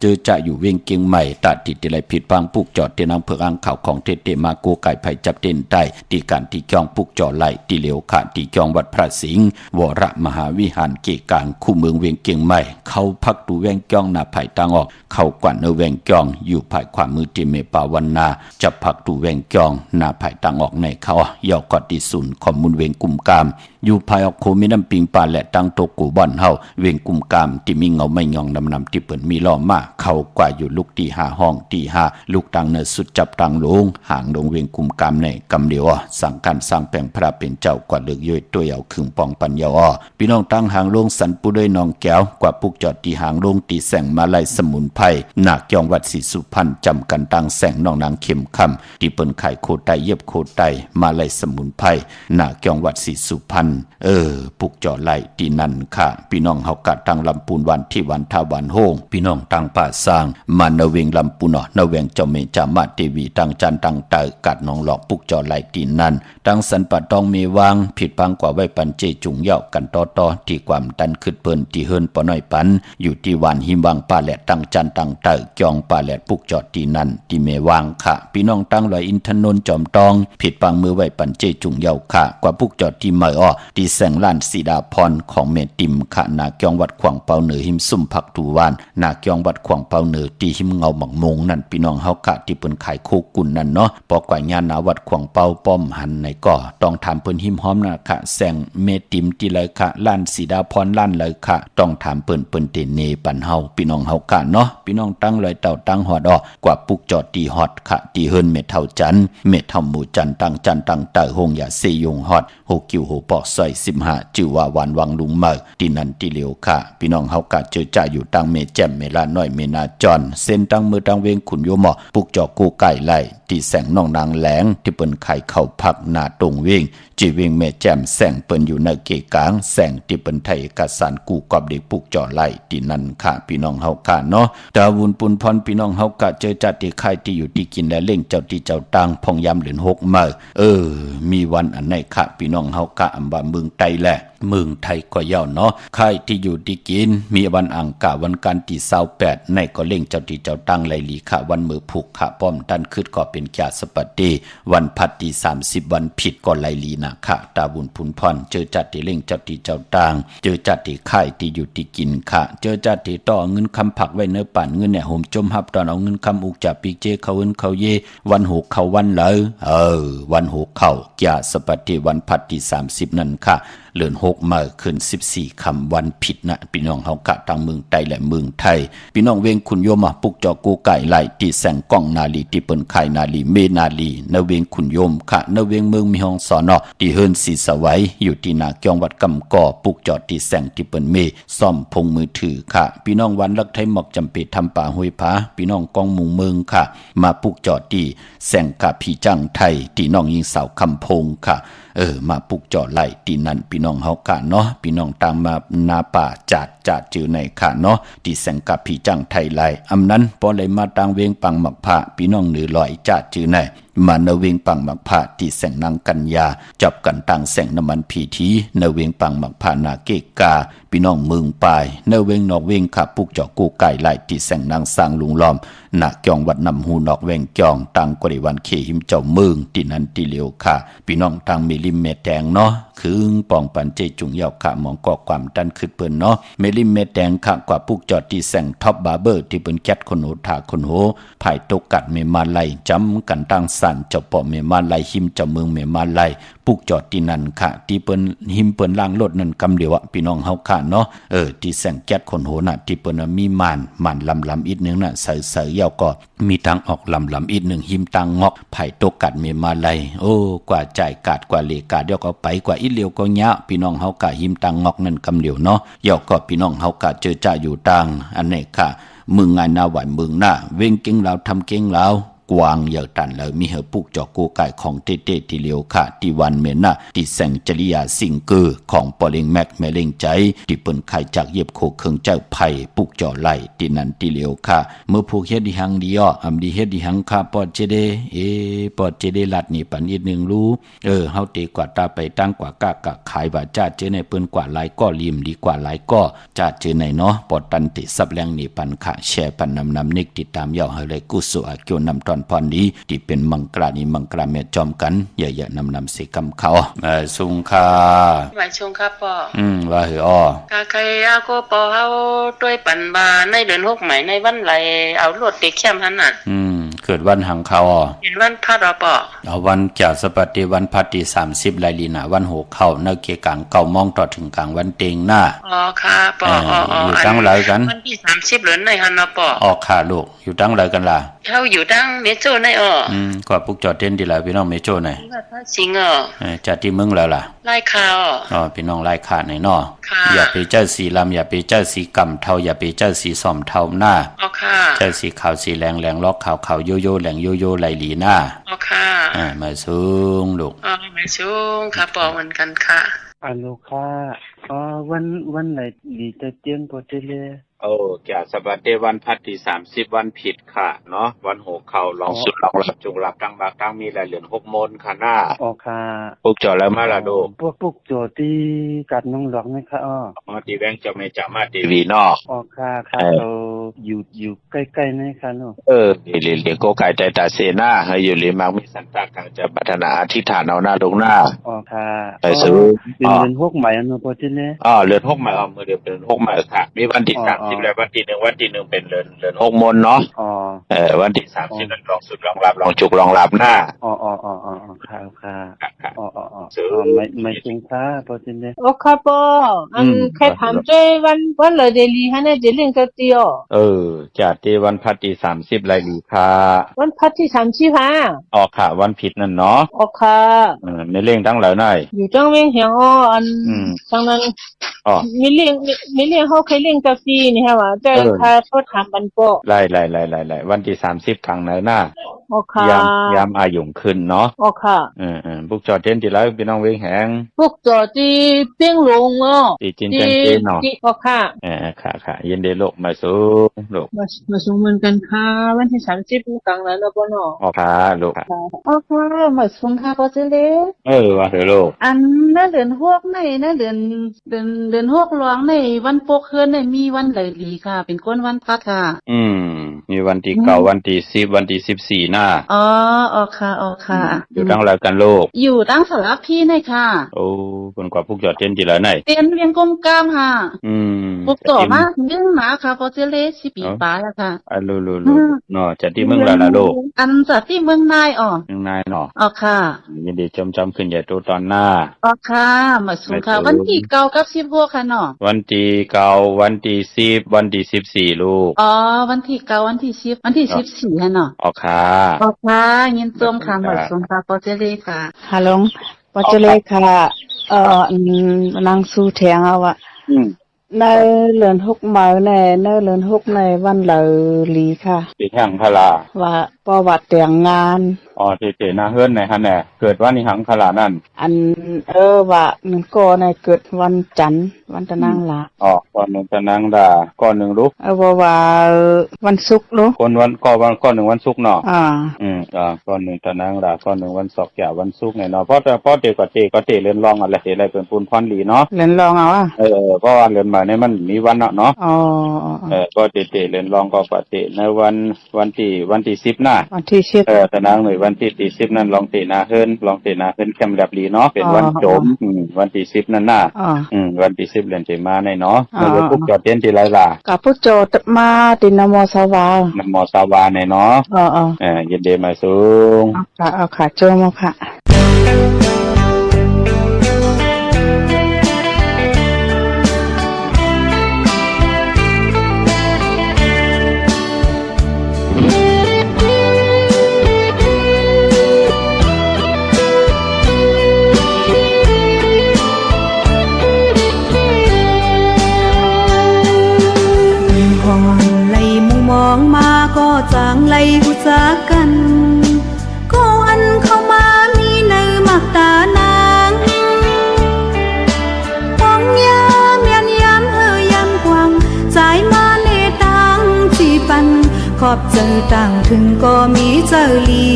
เจอจะอยู่เวียงเกียงใหม่ตัดติดอะไรผิดพังปุกจอดเตนังเผือกอ่างข่าวของเตมาโกไก่ไผ่จับเต้นใต้ตีการตีจองปุกจอไหลตีเหลียวขาดตีจองวัดพระสิงห์วรมหาวิหารเกกางคู่เมืองเวียงเกียงใหม่เขาพักดูแวงจองนาไผ่ตังออกเข้ากว่าเนแวงจองอยู่ภายความมือติเมปาวันนาจะพักดูแวงจองนาไผ่ตังออกในเขายอกกอดดิสุนขอมมุนเวงกุมกามอยู่ภายออกโคมีน้ำปิงปลาและตั้งโตกูบ่อนเฮาเวงกุมกามที่มีเงาไม่ยองนำที่เปิ่นมีล้อมาเขากว่าอยู่ลูกตี5ห้องตี5ลูกตังเนสุดจับตังลงห่างลงเวงกุมกามในกำเดียวสั่งการสร้างแปลงพระเป็นเจ้ากว่าเลือกย่อยตัวเอาขึงปองปัญญาพี่น้องตั้งห่างลงสันปุด้วยนองแก้วกว่าปุกจอดที่ห่างลงตีแสงมาไล่สมุนไพรหนักยองวัดศรีสุพรรณจำกันตั้งแสงน้องนางเข้มคำที่เปิ่นไข่โคไตเย็บโคไตมาไล่สมุนไพรหนักยองวัดศรีสุพรรณปุกจอดไล่ตีนั่นค่ะพี่น้องเฮากะตั้งลำปูนวันที่วันทาวันโฮงพี่น้องตั้งป่าสร้างมาเนเวงลำปูนเนเวงเจ้าเมจามาเทวีตั้งจันตั้งเตอกัดน้องหลอกปุกจอดไล่ตีนั่นตั้งสันปะตองเมวางผิดปังกว่าไว้ปันเจจุงเย่ากันต่อที่ความดันขึ้นเปิ้นที่เฮิรนปอน้อยปันอยู่ที่วานหิมวางป่าแหลดตั้งจันตั้งเตอจองป่าแหลดปุกจอดตีนั่นที่เมวางค่ะพี่น้องตั้งลอยอินทนนท์จอมตองผิดปังมือไว้ปันเจจุงเย่าค่ะกว่าปุกจอดที่เมอที่แสงล้านสีดาพรของเมติมค่ะนาเกียงวัดขวางเปาเหนือหิมซุ่มผักตูวานนาเกียงวัดขวางเปาเหนือที่หิมเงาหมักมงนั่นพี่น้องเฮากะที่เปิ้นขายโคกุ่นนั่นเนาะปอกว่าญาณนาวัดขวางเปาป้อมหันในก็ต้องถามเปิ้นหิมหอมนะค่ะแสงเมติมที่เลยค่ะล้านสีดาพรล้านเลยค่ะต้องถามเปิ้นเตเนปันเฮาพี่น้องเฮากะเนาะพี่น้องตั้งลอยเต่าตั้งฮอดกว่าปุกจอดตีฮอดค่ะตีเฮิรนเม็ดเท่าจันเม็ดเท่าหมู่จันตั้งจันตั้งเตอหงอย่าเซยงฮอดโหกิวโหปอกซอย15จื่อว่าวันวังลุงเมอที่นั่นที่เหลียวค่ะพี่น้องเฮากะเจอจ่าอยู่ตั้งเมแจ่มเมลาน้อยเมนาจอนเส้นตั้งมือตั้งเวงขุนโยมอปุกจอกูไก่ไล่ที่แสงน้องนางแหลงที่เปิ้นไข่เข้าพักนาตรงเวงจีเวงเมแจ่มแสงเปิ้นอยู่ในเกกางแสงที่เปิ้นไทยเอกสารกูกอบเด็กปุกจอไล่ที่นั่นค่ะพี่น้องเฮากะเนาะตาวุนปุนพรพี่น้องเฮากะเจอจัดที่ไข่ที่อยู่ที่กินและเล่งเจ้าที่เจ้าตังพองยามเหลือน6เมื่อมีวันอันไหนค่ะพี่น้องเฮากะอำบาเมืองไตแหละเมืองไทยก็ยาวเนาะใครที่อยู่ที่กินมีวันอังคารวันการที่28ในก็เล่งเจ้าที่เจ้าตั้งไลลีค่ะวันมือผูกค่ะป้อมตันขึ้นก็เป็นจาสปฏิวันพัดที่30วันผิดก็ไลลีนะค่ะตาบุญพุนพรเจอจัดที่เล่งเจ้าที่เจ้าตั้งเจอจัดที่ไข่ที่อยู่ที่กินค่ะเจอจัดที่ต่อเงินคำผักไว้เนื้อปั่นเงินเนี่ยห่มจมหับตอนเอาเงินคำอุกจับปีเจเขาเอิ้นเขาเยวันหกเขาวันเลยวันหกเขาจาสปฏิวันพัดที่30นั่นค่ะเลือน6มาขึ้น14คำวันผิดนะพี่น้องเฮากะตั้งเมืองไทยและเมืองไทยพี่น้องเวงคุณโยมปุกจอกูไก่ไหลที่แสงก้องนาลีที่เปิ้นไข่นาลีเมนาลีนเวงคุณโยมค่ะนเวงเมืองมีห้องสอนที่เฮิรนสีสวัยอยู่ที่นาเกียงวัดกำก่อปุกจอที่แสงที่เปิ้นเมซ่อมพงมือถือค่ะพี่น้องวันลักไทยหมอกจำเป็นทำป่าห้วยผาพี่น้องกองมุงเมืองค่ะมาปุกจอที่แสงกะพี่จังไทยที่น้องยิงสาวคำพงค่ะมาปุกจอไล่ตีนั่นพี่น้องเฮากะเนาะพี่น้องตามมานาป่าจัดจือในค่ะเนาะที่แสงกับพี่จังไทยไล่อำนั้นพอเลยมาตังเวงปังหมักผ้าพี่น้องเหนือลอยจัดจือในมาเนเวงปังหมักผ้าที่แสงนางกัญญาจับกันตังแสงน้ำมันพีทีเนเวงปังหมักผ้านาเกกาพี่น้องเมืองปายเนเวงนอกเวงค่ะปุกจอกูไก่ไล่ที่แสงนางสร้างลุงล้อมนาจองวัดนำหูนอกเวงจองตังกริวันเคหิมเจ้าเมืองที่นั้นที่เหลียวค่ะพี่น้องตังมีลิมเมแดงเนาะคือปองปันเจจุงเยาค่ะมองก็ความดันขึ้นเปิ้นเนาะเมลิมเมแดงค่ะกว่าปุกจอที่แสงท็อปบาร์เบอร์ที่เปิ้นแคทคนโหถาคนโหภายตกกัดเมมาไลจำกันตั้งสั่นเจ้าปอเมมาไลหิมเจ้าเมืองเมมาไลปุกจอดที่นั่นค่ะที่เปิ้นหิมเปิ้นล่างรถนั่นกำเดียวพี่น้องเฮาค่ะเนาะที่แสงแคทคนโหน่ะที่เปิ้นมีม่านลำอีกนึงน่ะเสยๆเยาก็มีทางออกลำอีกนึงหิมตังงอกภายตกกัดเมมาไลกว่าจ่ายกาดกว่าเลกาเดี๋ยวก็ไปกว่าอีเหลียวก็ยะพี่น้องเฮากะหิมตังงอกนั่นกำเดียวเนาะเยาก็พี่น้องเฮากะเจอจ่าอยู่ตังอันนี้ค่ะ มึงไงนาไหวมึงหน้าเว้งเก่งเราทำเก่งเรากวางเยอะตันเลยมีเหอปุกจอกกูไก่ของเต้ที่เลียวค่ะที่วันเมน่ะที่แสงจริยาสิงเกอร์ของปอลิงแม็กแมเลงใจที่เปิ้นไข่จากเย็บโคเครื่องเจ้าไผ่ปุกจอไหลที่นั่นที่เลียวค่ะเมื่อผูกเฮ็ดดีหังดีอ้ออำดีเฮ็ดดีหังค่ะปอดเจเดปอดเจเดลัดนี่ปันอีกหนึ่งรู้เฮาตีกว่าตาไปตั้งกว่ากะขายว่าจ้าเจในเปิ้นกว่าหลายก็ริมดีกว่าหลายก็จ้าเจในเนาะปอดตันติสับแรงนี่ปันค่ะแชร์ปันนำนิกติดตามยาวให้เลยกุศลเกี่ยวนำตอนพรนี้ที่เป็นมังกรานี่มังกราเมจอมกันอย่านำสิกำเขาสุงคาหมายชงครับป่อว่าเหอากาใครอาโกป่อเฮาด้วยปันบาในเดือน6ไหมในวันไหลเอารถติเข้มหันน่ะเกิดวันหังเขาเห็นวันพัดป่อเอาวันจ่าสปฏิวันพัดที่30ไลลีนะวัน6เข้าเนเกกลางเก้ามองต่อถึงกลางวันเตงหน้าค่ะป่ออยู่ตั้งหลายกันวันที่30เหลือในหันป่อค่ะลูกอยู่ตั้งหลายกันล่ะเฮาอยู่ตั้งเมโจในก็ปุกจอดเต้นดีแล้วพี่น้องเมโจไหนสิงจัดที่มึงแล้วล่ะไล่ข่าวพี่น้องไล่ข่าไหนน้ออย่าไปเจ้าสีลำอย่าไปเจ้าสีกำเทาอย่าไปเจ้าสีส่อมเทาหน้าเจ้าสีขาวสีแรงล็อกขาวโยโย่แหลงโยโย่ไหลหลีหน้ามาสูงลูกมาสูงค่ะปอเหมือนกันค่ะอัลโลค่ะวันไหนดีจะเตียงพอจะเลยแก่สบัดเดวันพัดที่30วันผิดค่ะเนาะวัน6เข้าลองสุดลองหลับจงหลับตั้งบากตั้งมีหลายเหรียญ6มนค่ะหน้าค่ะปุกจอแล้วมาละดูปุกจอที่กัดน้องหลอกนะคะที่แบงจะไม่จะมาทีวีนอกค่ะเราอยู่ใกล้ๆนะคะเนาะเดี๋ยวโกไก่ใจตาเสนาให้อยู่ริมังมีสันตากางจะพัฒนาอธิษฐานเอาหน้าลงหน้าค่ะไปซื้อเดือน6ใหม่เนาะพอจะเลยเดือน6ใหม่มื้อเดียวเป็น6ใหม่ค่ะมีวันที่30แล้ววันที่1เป็นเดือน6มนเนาะวันที่30นั้นลองสุดลองหลับลองจุกลองหลับหน้าค่ะไม่จริงค่ะพอจะเลยค่ะปอแค่ถามใจวันเลยเดลีฮะเนี่ยจะเล่นกับติจัดที่วันพัดที่30ไลลีค่ะวันพัดที่30ค่ะค่ะวันผิดนั่นเนาะค่ะไม่เล่งตั้งหลายหน่อยอยู่จังเวียงเหียงจังนั้นมีเลี้ยงเฮาเคยเลี้ยงกับซีนี่ฮะว่าแต่ถ้าโทษถามบันปอไล่วันที่30กลางไหนหน้ายามอายุขึ้นเนาะค่ะพวกจอดเต้นที่แล้วพี่น้องเวียงแหงพวกจอดที่เปียงลงที่จินจังเจนเนาะค่ะค่ะยินดีลูกมาสูงลูกมาสูงเหมือนกันค่ะวันที่30กลางแล้วปอเนาะค่ะลูกค่ะมาสูงค่ะปอเจเลว่าเถอะลูกอันน่ะเดือน6ในน่ะเดือน6หลวงในวันปกเฮือนในมีวันไหลหลีค่ะเป็นก้นวันพัดค่ะมีวันที่9วันที่10วันที่14หน้าค่ะอยู่ตั้งหลายกันลูกอยู่ตั้งสารพี่ในค่ะเพิ่นกว่าพวกจอดเต้นที่แล้วไหนเต้นเวียงกลมกลามค่ะพวกต่อมายึงหมาค่ะพอเจเล10ปีปลายแล้วค่ะลูเนาะจัดที่เมืองแล้วล่ะลูกอันจัดที่เมืองนายเมืองนายเนาะค่ะยินดีจำขึ้นใหญ่โตตอนหน้าค่ะมาสูงค่ะวันที่9กับ16ค่ะเนาะวันที่9วันที่10วันที่14ลูกวันที่9วันที่10วันที่14ค่ะเนาะค่ะยินจมค่ะมาสูงค่ะปอเจเลค่ะฮัลโหลปอเจเลค่ะนางสู้แทงเอาอะในเรือน6มาในเรือน6ในวันเหลลีค่ะสิแห่งพลาว่าประวัติแต่งงานเตๆนะเฮือนไหนฮะแน่เกิดวันนี้หังพลานั่นอันว่านึงก็ในเกิดวันจันทร์วันตะนางลาก่อนนึงตะนางดาก่อนนึงลูกว่าวันศุกร์ลูกก่อนนึงวันศุกร์เนาะก่อนนึงตะนางดาก่อนนึงวันศุกร์อย่าวันศุกร์เนาะเพราะเตก็เตเล่นรองอะไรอะไรเป็นปูนพรหลีเนาะเล่นรองเอาเพราะว่าเล่นมาเนี่ยมันมีวันเนาะก็เตเล่นรองก็ปฏิในวันที่10น่ะวันที่10ตะนางหน่วยวันที่10นั่นลองเตนาเฮิรนแคมแลบลีเนาะเป็นวันโจมวันที่10นั่นน่ะวันที่10เดือนมาในเนาะแล้วพวกจอดเต้นที่ไรล่ะกับพวกจอดมาตินมสวาในเนาะยินดีมาสูงค่ะโจมค่ะไหลมุ จางไล่หูจักกันก็อันเข้ามามีในมักตานางปองยามยันยามยามกวางใจมาเนตังจีปันขอบเจอต่างถึงก็มีเจอลี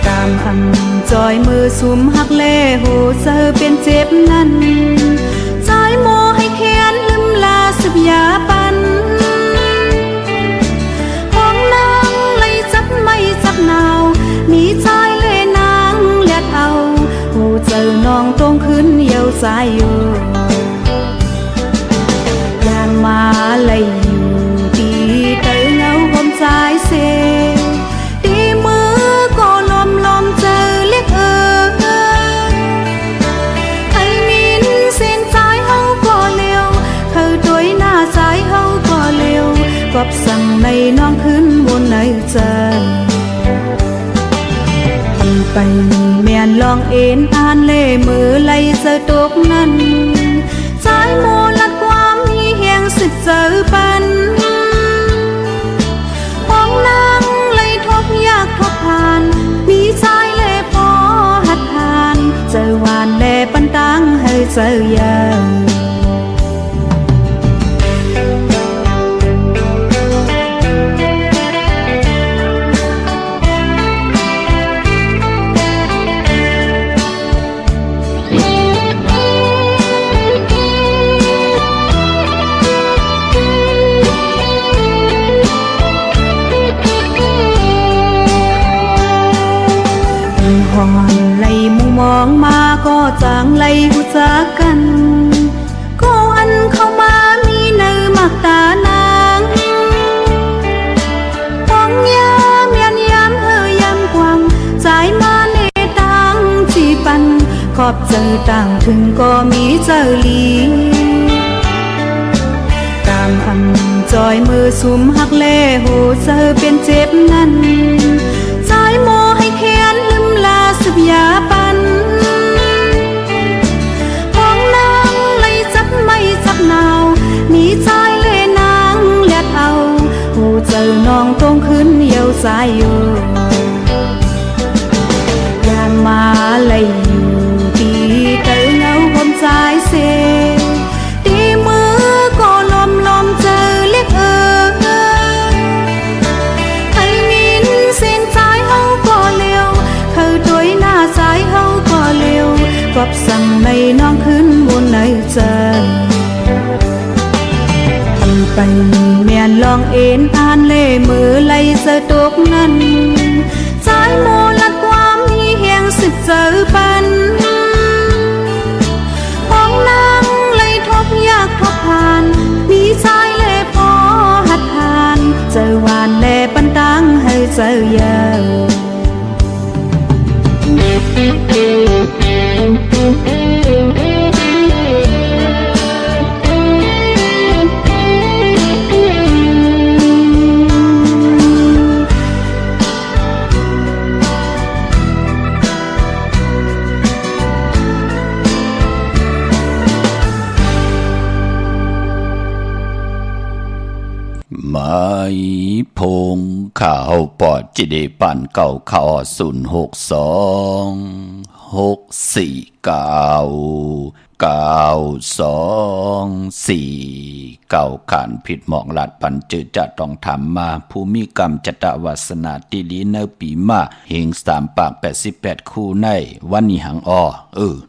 ตามหันจอยมือสุมหักเล่หูเจอเป็นเจ็บนั้นใจโมให้แค้นลืมลาสับยาปันของนางเลยจับไม่จับนาวมีใจเล่นางเลียดเอาหูเจอน้องตรงขึ้นเยาใจอยู่ยามมาเลยอยู่ดีเตยเงาผมใจเสดีมือก็ลมเจอเล็กไอ้มินเส้นใจเฮาก็เร็วเธอตัวหน้าใจเฮาก็เร็วกอบสั่งในน้องขึ้นบนในใจไปเมียนลองเอ็นอ่านเล่มือไล่เจอตกนั้นใจโมลัดความมีแห่งสิบเจอปันห้องนางไล่ทบยากทบผ่านมีใจเล่พอหัดผ่านเจอหวานเล่ปันตังให้เจอยาวหอนไล่มุมมองมาก็จางไล่หูจักกันก็อันเข้ามามีในมักตานางปองยามยันยามยามกวางใจมาเนตังจีปันขอบเจอต่างถึงก็มีเจอลีตามอันจอยมือสุมหักเล่หูเจอเป็นเจ็บนั้นใจโมให้แค้นลืมลาสับยาปันของนางเลยจับไม่จับนาวมีใจเล่นางเลียดเอาหูเจอน้องตรงขึ้นเยาใจอยู่ยามมาเลยอยู่ดีเตยเงาผมใจเสดีมือก็ลมเจอเล็กไอ้มินเส้นใจเฮาก็เร็วเธอตัวหน้าใจเฮาก็เร็วกอบสั่งในน้องขึ้นบนในใจไปเมียนลองเอ็นอ่านเล่มือไล่เจอตกนั้นใจโมลัดความมีแห่งสิบเจอปันห้องนางไล่ทบยากทบผ่านมีใจเล่พอหัดผ่านเจอหวานเล่ปันตังให้เจอยาวไม่พงข่าวปอดจิเดปันเก่าข่าว06264964924เก่าขานผิดหมอกลาดปันจืดจะต้องทำมาภูมิกรรมจตวาสนาติลีเนปีมาเฮง3 ปาก 88 คู่ในวันนี้หัง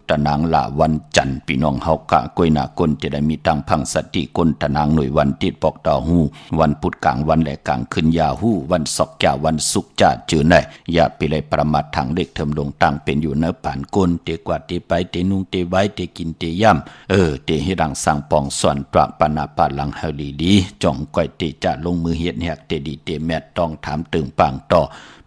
ตะนางละวันจันทร์พี่น้องเฮากะกวยหน้ากลจะได้มีตังพังสติกลตะนางหน่วยวันติดปอกต่อหูวันพุธกลางวันและกลางคืนยาหูวันศอกยาวันศุกร์จะจือในอย่าไปเลยประมาททางเด็กเทิมลงตังเป็นอยู่เนื้อป่านกลเตกว่าเตไปเตนุงเตไว้เตกินเตย่ำเตให้ดังสั่งปองสอนตระปนาปาลังเฮลีดีจ่องก้อยเตจะลงมือเฮ็ดแหกเตดีเตแมทต้องถามตึงปางต่อ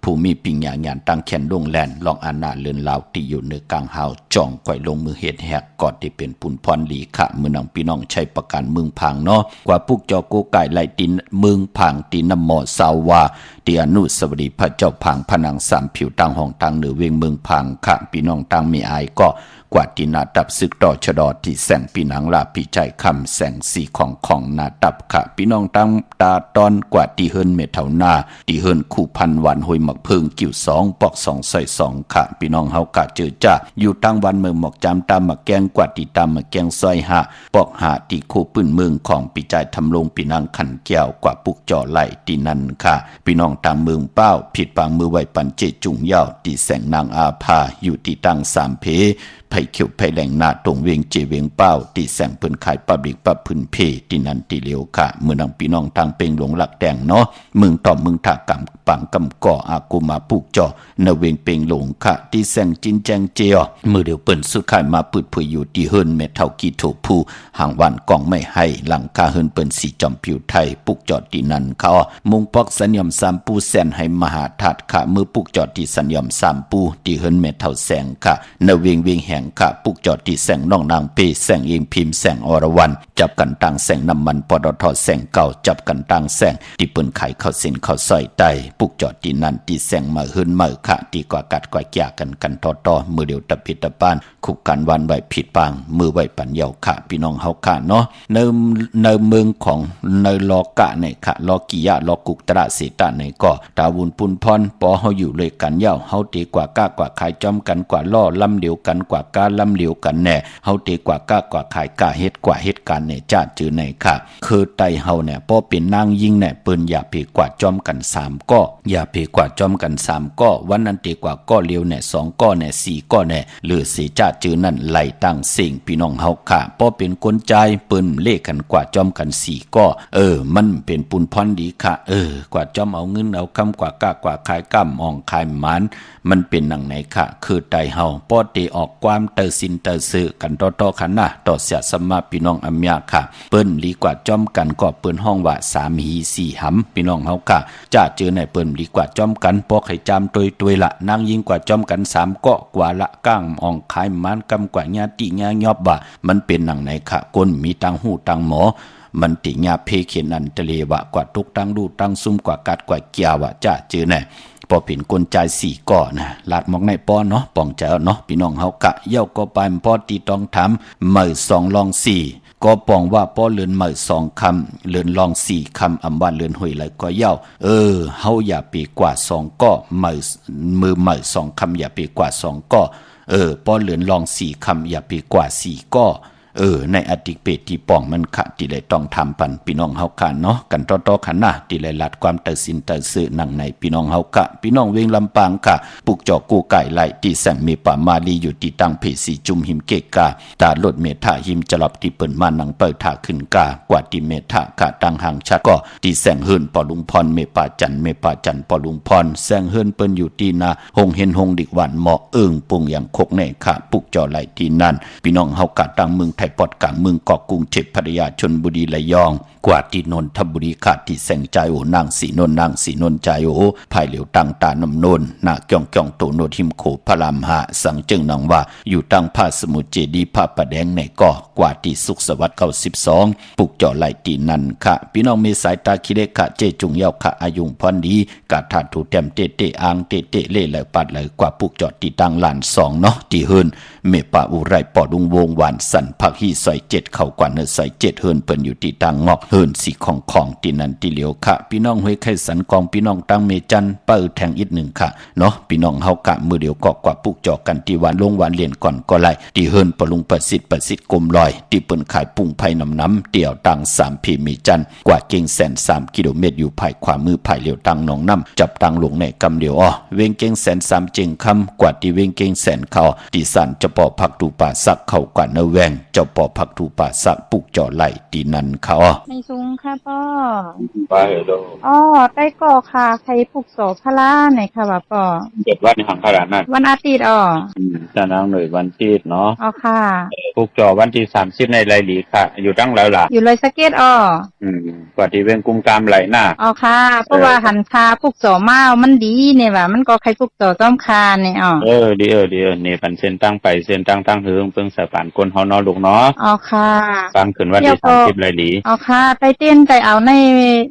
ผู้มีปิญญาญาณตั้งแขนลงแลนลองอาณาเลือนลาวที่อยู่ในกลางหาวจ่องก้อยลงมือเฮ็ดแหกกอดที่เป็นปุนพรลีขะมือนังพี่น้องใช้ประกันเมืองพังเนาะกว่าพวกเจ้าโกไก่ไล่ตินเมืองพังตีน้ำหมอสาวาที่อนุสาวรีย์พระเจ้าพังผนังสามผิวตั้งห้องตั้งเหนือเวียงเมืองพังขะพี่น้องตั้งมีอายก็ กว่าที่นาตับซึกต่อชะดอที่แสงปีนังลาปีใจคำแสงสีของนาตับค่ะพี่น้องตั้งตาตอนกว่าที่เฮิรนเมเท่านาที่เฮิรนคู่พันวันหอยหมักเพิงกิ่ว2ปอก2ใส่2ค่ะพี่น้องเฮากะเจอจ้าอยู่ตั้งวันเมืองหมอกจำตามมาแกงกว่าที่ตามมาแกงซอยหะปอกหาที่คู่ปืนเมืองของปีใจทำลงปีนังขันแก้วกว่าปุกจ่อไหลที่นั่นค่ะพี่น้องตามเมืองเป้าผิดปางมือไว้ปันเจจุงเย้าที่แสงนางอาภาอยู่ที่ตั้ง3เพไผ่เขียวไผ่แหล่งนาตรงเวียงเจเวียงเป้าที่แสงเปิ้นขายปับลิกปับพื้นเพที่นั่นที่เลียวค่ะเมื่อนังพี่น้องต่างเป็นหลงหลักแดงเนาะมึงต่อมึงถากำปังกำก่ออากูมาปลูกจ่อเนเวียงเป็นหลงค่ะที่แสงจินแจงเจียมือเดียวเปิ้นสุดขายมาปืดเผยอยู่ที่เฮิรนเมเท่ากีโถผู้ห่างวันกองไม่ให้หลังคาเฮิรนเปิ้นสีจอมผิวไทยปลูกจ่อที่นั่นเขามุงปอกสัญญมสามปูแสนให้มหาธาตุค่ะมือปลูกจ่อที่สัญญมสามปูที่เฮิรนเมเท่าแสงค่ะเนเวียงแห่งค่ะปลูกจ่อที่แสงน้องนางเปแสงเองพิมพ์แสงอรวรรณจับกันต่างแสงน้ำมันปตทแสงเก่าจับกันต่างแสงที่เปิ้นไขเข้าเส้นเข้าซอยใต้ปลูกจ่อที่นั่นที่แสงมาเฮิรนมาค่ะที่กว่ากัดกว่าแก่กันต่อมือเดียวตะพิตะปานคุกกันวันไว้ผิดปางมือไว้ปัญญาค่ะพี่น้องเฮาค่ะเนาะในเมืองของในลอกะเนี่ยค่ะลอกิยะลอกุกตระเสตะเนี่ยก็ตาวุนปุนพรปอเฮาอยู่เลยกันเย้าเฮาเตกว่าก้ากว่าขายจอมกันกว่าล่อลำเหลียวกันกว่ากาลำเหลียวกันแน่เฮาเตกว่าก้ากว่าขายกาเฮ็ดกว่าเหตุการณ์เนี่ยจ้าจือในค่ะคือไตเฮาเนี่ยพอเป็นนางยิงเนี่ยเปิ้นอย่าเพกว่าจอมกัน3ก้ออย่าเพกว่าจอมกัน3ก้อวันนั้นเตกว่าก้อเลียวเนี่ย2ก้อเนี่ย4ก้อเนี่ยหรือสิจ้าจือนั่นไหลตั้งเสียงพี่น้องเฮาค่ะพอเป็นคนใจเปิ้นเลขกันกว่าจอมกัน4ก้อมันเป็นปุนพรดีค่ะกว่าจอมเอาเงินเอาคำกว่าก้ากว่าขายก้ำอ่องขายหมานมันเป็นหนังไหนค่ะคือไตเฮาปอเตออกความเตอสินเตอซื้อกันต่อๆกันนะต่อเสียสมาพี่น้องอัมยาค่ะเปิ้นลีกว่าจอมกันก็เปิ้นห้องว่า3หี4หำพี่น้องเฮาค่ะจ้าเจอในเปิ้นลีกว่าจอมกันปอกให้จำตวยละนางยิงกว่าจอมกัน3เกาะกว่าละก้างอ่องขายหมานกำกว่าญาติญายอบว่ามันเป็นหนังไหนค่ะคนมีตังหูตังหมอมันติญาเพเขนันตะเลวะกว่าทุกตังดูตังซุ่มกว่ากัดกว่าเกียวะจ้าเจอแน่พอผินกลใจ4ก่อนะลาดมอกในป้อเนาะป่องใจเนาะพี่น้องเฮากะเย้าก็ไปพอตีต้องถามมื้อ2ลอง4ก็ป่องว่าป้อเลือนมื้อ2คำเลือนลอง4คำอำบ้านเลือนห้วยไหลก็เย้าเฮาอย่าไปกว่า2ก่อมื้อ2คำอย่าไปกว่า2ก่อป้อเลือนลอง4คำอย่าไปกว่า4ก่อในอติเปตที่ป่องมันขะที่เลยต้องทำปันพี่น้องเฮากันเนาะกันต่อๆขันนะที่เลยลัดความตัดสินตัดสื่อนั่งในพี่น้องเฮากะพี่น้องเวงลำปางกะปุกจอกูไก่ไหลที่แสงมีป่ามาลีอยู่ที่ตั้งเพสีจุมหิมเกกาตาลดเมธาหิมจลับที่เปิ้นมานังเปิดถาขึ้นกากว่าที่เมธากะตั้งห่างชัดก็ที่แสงเฮิรนปอลุงพรเมป่าจันปอลุงพรแสงเฮิรนเปิ้นอยู่ที่นาหงเห็นหงดิกหวานเหมาะปุงอย่างคกในค่ะปุกจอไหลที่นั่นพี่น้องเฮากะตั้งเมืองไทยปอดกลางเมืองเกาะกรุงเทพพัทยาชลบุรีระยองกว่าที่นนทบุรีขาดที่แสงใจโอนางสีนนใจโอภายเหลียวตั้งตานำนนนาเกี่ยงโตโนทิมโขพระรามหาสังจึงนางว่าอยู่ตั้งผ้าสมุทรเจดีผ้าประแดงในเกาะกว่าที่สุขสวัสดิ์92ปุกจ่อไหลตีนันค่ะพี่น้องมีสายตาคิเลขะเจจุงเยาค่ะอายุพรดีกาถาถูเต็มเตอ่างเตเล่ไหลปัดไหลกว่าปุกจ่อตีตั้งลาน2เนาะที่เฮิรนเมป่าอุไรปอดุงวงหวานสันผักฮีซอย7เข้ากว่าเนื้อซอย7เฮิรนเปิ้นอยู่ที่ตั้งงอกเฮิรนสีของที่นั่นที่เหลียวค่ะพี่น้องห้วยไข่สันกองพี่น้องตั้งเมจันเปิดแทงอีก1ค่ะเนาะพี่น้องเฮากะมือเดียวก็กว่าปุกจ่อกันที่วันลงวันเรียนก่อนก็ไล่ที่เฮิรนปลุงประสิทธิ์กลมลอยที่เปิ้นขายปุ้งไผ่น้ำเตี่ยวตั้ง3พีมีจันกว่าเก่งแสน3กิโลเมตรอยู่ภายขวามือภายเหลียวตั้งหนองน้ำจับตั้งลงในกำเดียวเวงเก่งแสน3เจงคำกว่าที่เวงเก่งแสนเขาที่สันจะปอพักตูป่าสักเข้ากว่าเนแวงเจ้าปอพักตูป่าสักปุกจ่อไหลที่นั่นเขาไม่สูงค่ะป้อไปโลใต้ก่อค่ะใครปลูกโสพลาไหนค่ะว่าป้อเกิดวันในหังขนาดนั้นวันอาทิตย์จะนั่งหน่วยวันอาทิตย์เนาะค่ะ ผูกจอวันที่30ในไรหลีค่ะอยู่ตั้งแล้วล่ะอยู่เลยสะเก็ตอ้อกว่าที่เว้นกุมกามไหลหน้าอ๋อค่ะเพราะว่าหันคาผูกจอมามันดีเนี่ยว่ามันก็ใครผูกจอต้อมคาเนี่ยอ๋อดีนี่ปันเส้นตั้งไปเส้นตั้งเฮืองเพิ่งสะพานคนเฮาเนาะลูกเนาะอ๋อค่ะฟังขึ้นวันที่30ไรหลีอ๋อค่ะไปเต้นไปเอาใน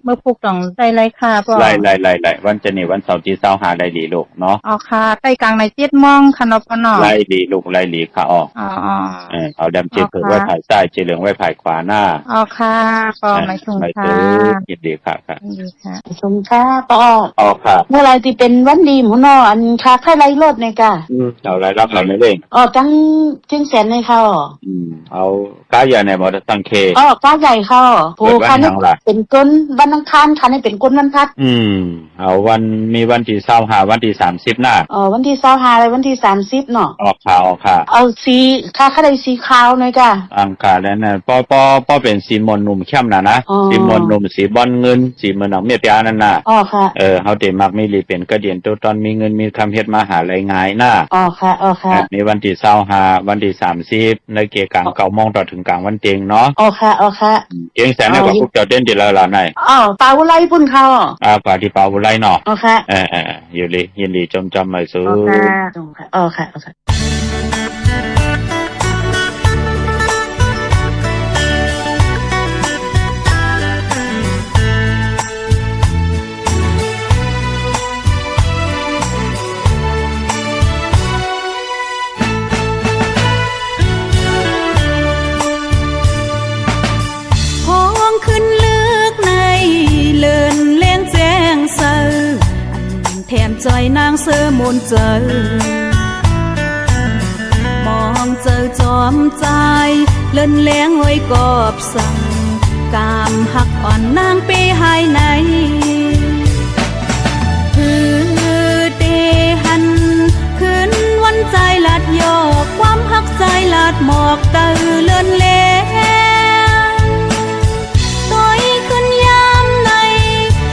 มือผูกต้องได้ไรค่ะพ่อไล่วันจะนี่วันเสาร์ที่25ไรหลีลูกเนาะอ๋อค่ะใต้กลางใน7 โมงค่ะเนาะพ่อเนาะไรหลีลูกไรหลีค่ะอ๋อเอาดำเจ็บเผื่อไว้ภายซ้ายเจเหลืองไว้ภายขวาหน้าอ๋อค่ะปอไม่ถุงค่ะยินดีค่ะสมค่ะปออ๋อค่ะเมื่อไรที่เป็นวันดีหมูนออันค่าไข่ไรรถในกะเอาไรรับเราไม่เร่งตั้งจึงแสนในเขาเอาก้าใหญ่ในมอเตอร์สังเคก้าใหญ่เขาโอ้คันนี้เป็นก้นวันอังคารคันนี้เป็นก้นวันพัดเอาวันมีวันที่25วันที่30หน้าวันที่25และวันที่30เนาะออกค่ะเอาสีค่าไข่สีขาวหน่อยกะอังคารแล้วนะป้อเป็นสีมนนุ่มเข้มนะสีมนนุ่มสีบอลเงินสีมนเอาเมียปยานั่นน่ะค่ะเฮาเดมักมีลีเป็นกระเดียนตัวตอนมีเงินมีคำเฮ็ดมาหาไรง่ายน่ะค่ะในวันที่25วันที่30ในเกี่ยกลาง9 โมงต่อถึงกลางวันเต็งเนาะค่ะเก่งแสนแล้วก็พวกเจ้าเด่นดีแล้วล่ะนายปาวุไลปุ่นเขาป่าที่ปาวุไลเนาะค่ะอยู่เลยยินดีจำมาสู้ค่ะแถมใจนางเสือมนเจอมองเจอจอมใจเล่นแรงไว้กอบสั่งกามหักอ่อนนางไปหายไหนเดหันขึ้นวันใจลาดยอกความหักใจลาดหมอกเตอเล่นแรงต้อยขึ้นยามใน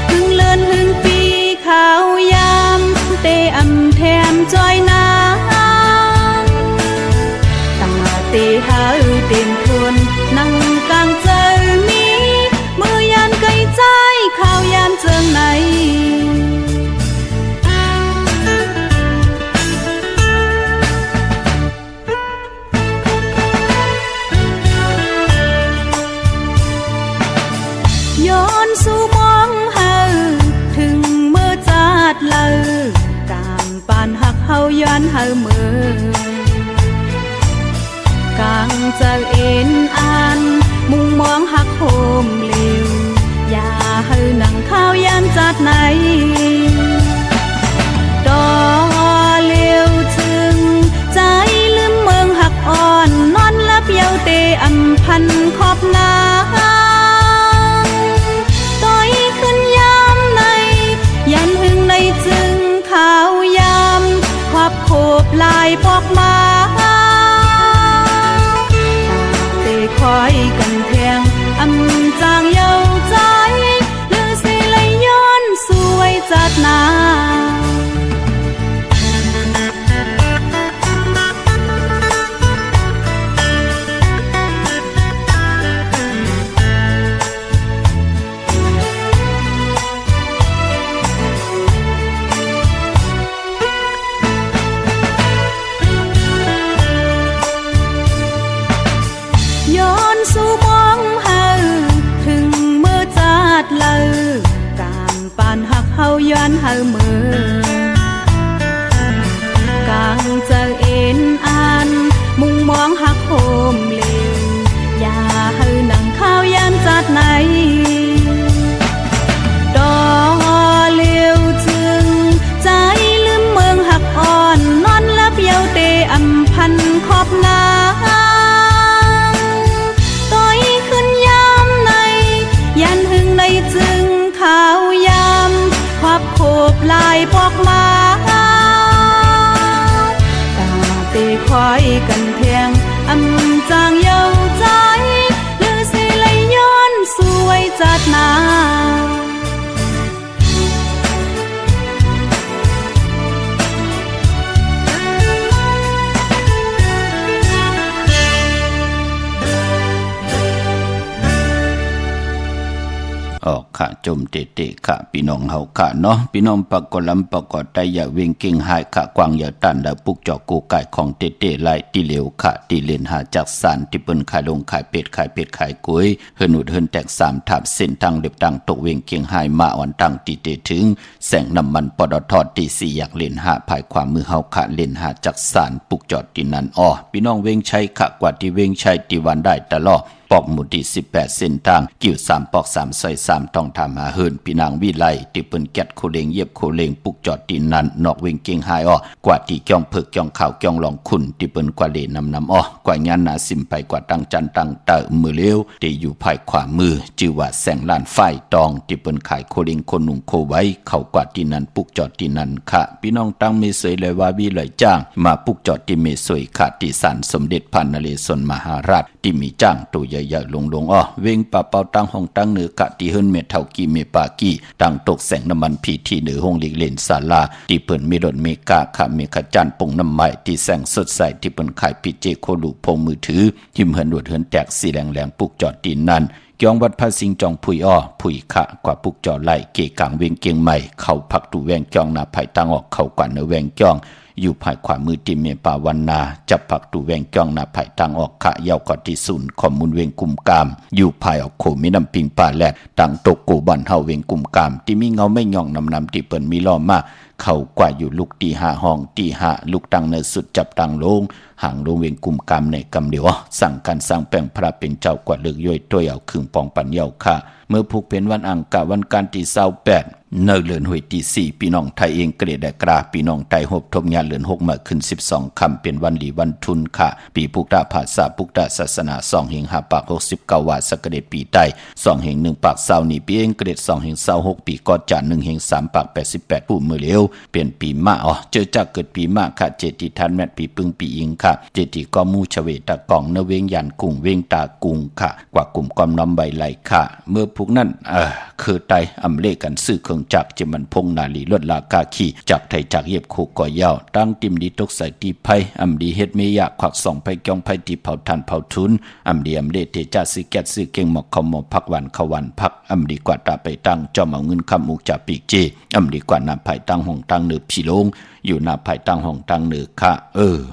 หึงเลินหึงปีขาวยามเตอำแถมจอยน้ำตั้งเตหาเต็มทวนนั่งกลางเจอมีมือยานไกลใจข้าวยามเจิงไหนย้อนสู่มองเฮาถึงเมื่อจัดเล่ากามปานหักเฮาย้อนเฮาเมื่อกางเจอเอ็นอ่านมุ่งมองหักโหมเร็วอย่าเฮานั่งข้าวยามจัดไหนดอเลี้ยวถึงใจลืมเมืองหักอ่อนนอนลับเยาเตอำพันขอบนายันหึงในจึงขาวยามควับโคบลายพอกมาเตะคอยกันแทงอำจางเยาใจเลือสิเลยย้อนสวยจัดนาเฮาย้อนเฮาเมื่อกางเจอเอ็นอ่านมุ่งมองหักโหมเร็วอย่าเฮานั่งข้าวยามจัดไหนดอเลี้ยวจึงใจลืมเมืองหักอ่อนนอนลับเยาเตอำพันขอบนาต้อยขึ้นยามในยันหึงในจึงขาวยามควับโคบลายพอกมาตาเตะคอยกันแทงอำจางเยาใจเลือสิเลยย้อนสวยจัดนา ค่ะจมเตะค่ะพี่น้องเฮาค่ะเนาะพี่น้องปะกอลำปะกอไตอย่าเวงเก่งหายค่ะกวางอย่าตันดาปุกจอกกูไก่ของเตะไหลที่เหลวค่ะที่เล่นหาจากสารที่เปิ้นขายลงขายเป็ดขายกุ้ยเฮินอุดเฮินแตก3ทับเส้นทางเล็บดังตกเวงเก่งหายมาอ่อนตังตีเตถึงแสงน้ำมันปตทตี4อยากเล่นหาภายความมือเฮาค่ะเล่นหาจากสารปุกจอดที่นั่นพี่น้องเวงชัยค่ะกว่าที่เวงชัยที่วันได้ตลอดปอกหมุดที่18เส้นทางกิ่ว3ปอก3ซอย3ต้องทำหาเฮินพี่นางวิไลที่เปิ้นแกดโคเลงเย็บโคเลงปุกจอดที่นั่นนอกเวงเก่งหายกว่าที่จ้องเพิกจ้องข่าวจ้องลองคุณที่เปิ้นกว่าเลนำกว่างานนาสิมไปกว่าตั้งจันตั้งเตอมือเลี้ยวที่อยู่ภายขวามือชื่อว่าแสงล้านไฟตองที่เปิ้นขายโคเลงคนนุ่งโคไว้เข้ากว่าที่นั่นปุกจอดที่นั่นค่ะพี่น้องตั้งเมสวยเลยว่าวิเลยจ้างมาปุกจอดที่เมสวยค่ะที่ศาลสมเด็จพระนเรศวรมหาราชที่มีจ้างตัวใหญ่ๆลงเวงป่าเป่าตั้งห้องตั้งเหนือกะที่เฮิรนเมเท่ากีเมปากีตั้งตกแสงน้ำมันพีที่เหนือห้องลีกเล่นศาลาที่เปิ้นมีรถเมกาค่ะเมฆจันทร์ปงน้ำใหม่ที่แสงสดใสที่เปิ้นขายพิเจโคลูพงมือถือหิมเหินหวดเหินแตกสีแหลงปุกจอดดินนั้นยองวัดพระสิงห์จองผุยผุยขะกว่าปุกจอดไหลเกกางเวงเกียงใหม่เข้าพักตูแวงจองนาไผ่ตั้งออกเข้ากว่าเนื้อแวงจองอยู่ภายขวามือติเมปาวันนาจับผักตูแวงจ้องนาไผ่ทางออกขะยาวกอที่ศูนย์ข้อมูลเวงกุมกามอยู่ภายออกโขมีน้ำปิงป่าแลดตังตกกูบันเฮาเวงกุมกามที่มีเงาไม่ย่องนำที่เปิ้นมีล้อมาเข้ากว่าอยู่ลูกตี5ห้องตี5ลูกตังเนสุดจับตังลงห่างลงเวงกุมกามในกำเดียวสั่งการสร้างแปลงพระเป็นเจ้ากว่าเลือกย่อยตัวเอาครึ่งปองปันเยาค่ะเมื่อผูกเป็นวันอังกะวันการที่28เนเลือนหวยที่4พี่น้องไทยเองเกรดกราพี่น้องไทยหบทมญาเลือน6มาขึ้น12ค่ำเป็นวันหลีวันทุนค่ะปีพุกตะภาษาพุกตะศาสนา2แห่ง5ปาก69วาสกเดปีใต้2แห่ง1ปาก20นี่ปีเองเกรด2แห่ง26ปีกอดจาน1แห่ง3ปาก88ผู้มือเลวเป็นปีมะเจอจากเกิดปีมะค่ะเจติทันแมตปีปึงปีอิงค่ะเจติก็มูชเวตะกองเนเวงยันกุ้งเวงตากุ้งค่ะกว่ากลุ่มกอมน้ำใบไหลค่ะเมื่อพวกนั้นคือไตอำเลกันซื้อเครื่องจักรจะมันพงนาลีลดลากาขีจากไทยจากเย็บโคก่อยาวตั้งติมดีตกใส่ตีไพอำดีเฮ็ดเมยะขวักส่องไพจ้องไพตีเผาทันเผาทุนอำดีอำเลเตจ่าซื้อแก๊สซื้อเก่งหมอกขมพักวันขวันพักอำดีกว่าตาไปตั้งจอมเอาเงินคำมุกจ่าปีกเจอำดีกว่านาไผตั้งห้องตั้งเนือพี่ลงอยู่หน้าภายตั้งห้องตั้งเหนือค่ะ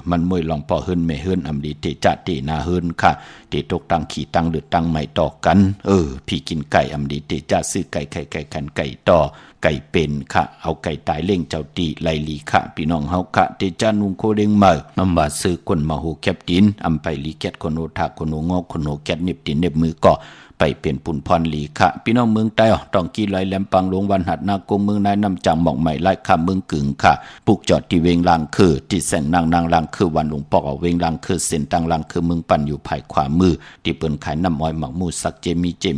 มันมวยลองพอเฮิรนไม่เฮิรนอำดีเตจ่าเตนาเฮิรนค่ะเตตกตั้งขี่ตั้งหรือตั้งไม่ต่อกันพี่กินไก่อำดีเตจ่าซื้อไก่กันไก่ต่อไก่เป็นค่ะเอาไก่ตายเล่งเจ้าตีไลลีค่ะพี่น้องเฮาค่ะเตจานุงโคเด้งมาอำว่าซื้อคนมาหูแคบดินอำไปลีแกตคนโอทาคนโองอกคนโอแกตเน็บตีนเน็บมือก่อไปเป็นปุ่นพรลีค่ะพี่น้องเมืองใต้ต้องกีไหลแหลมปังลงวันหัดนากงเมืองนายนำจังหม่องใหม่ไล่ข้ามเมืองกึ่งค่ะปุกจอดที่เวงลางคือที่แสงนางลางคือวันหลวงปอกเอาเวงลางคือเส้นตังลางคือเมืองปั่นอยู่ภายขวามือที่เปิ้นขายน้ำอ้อยหมักมูสักเจ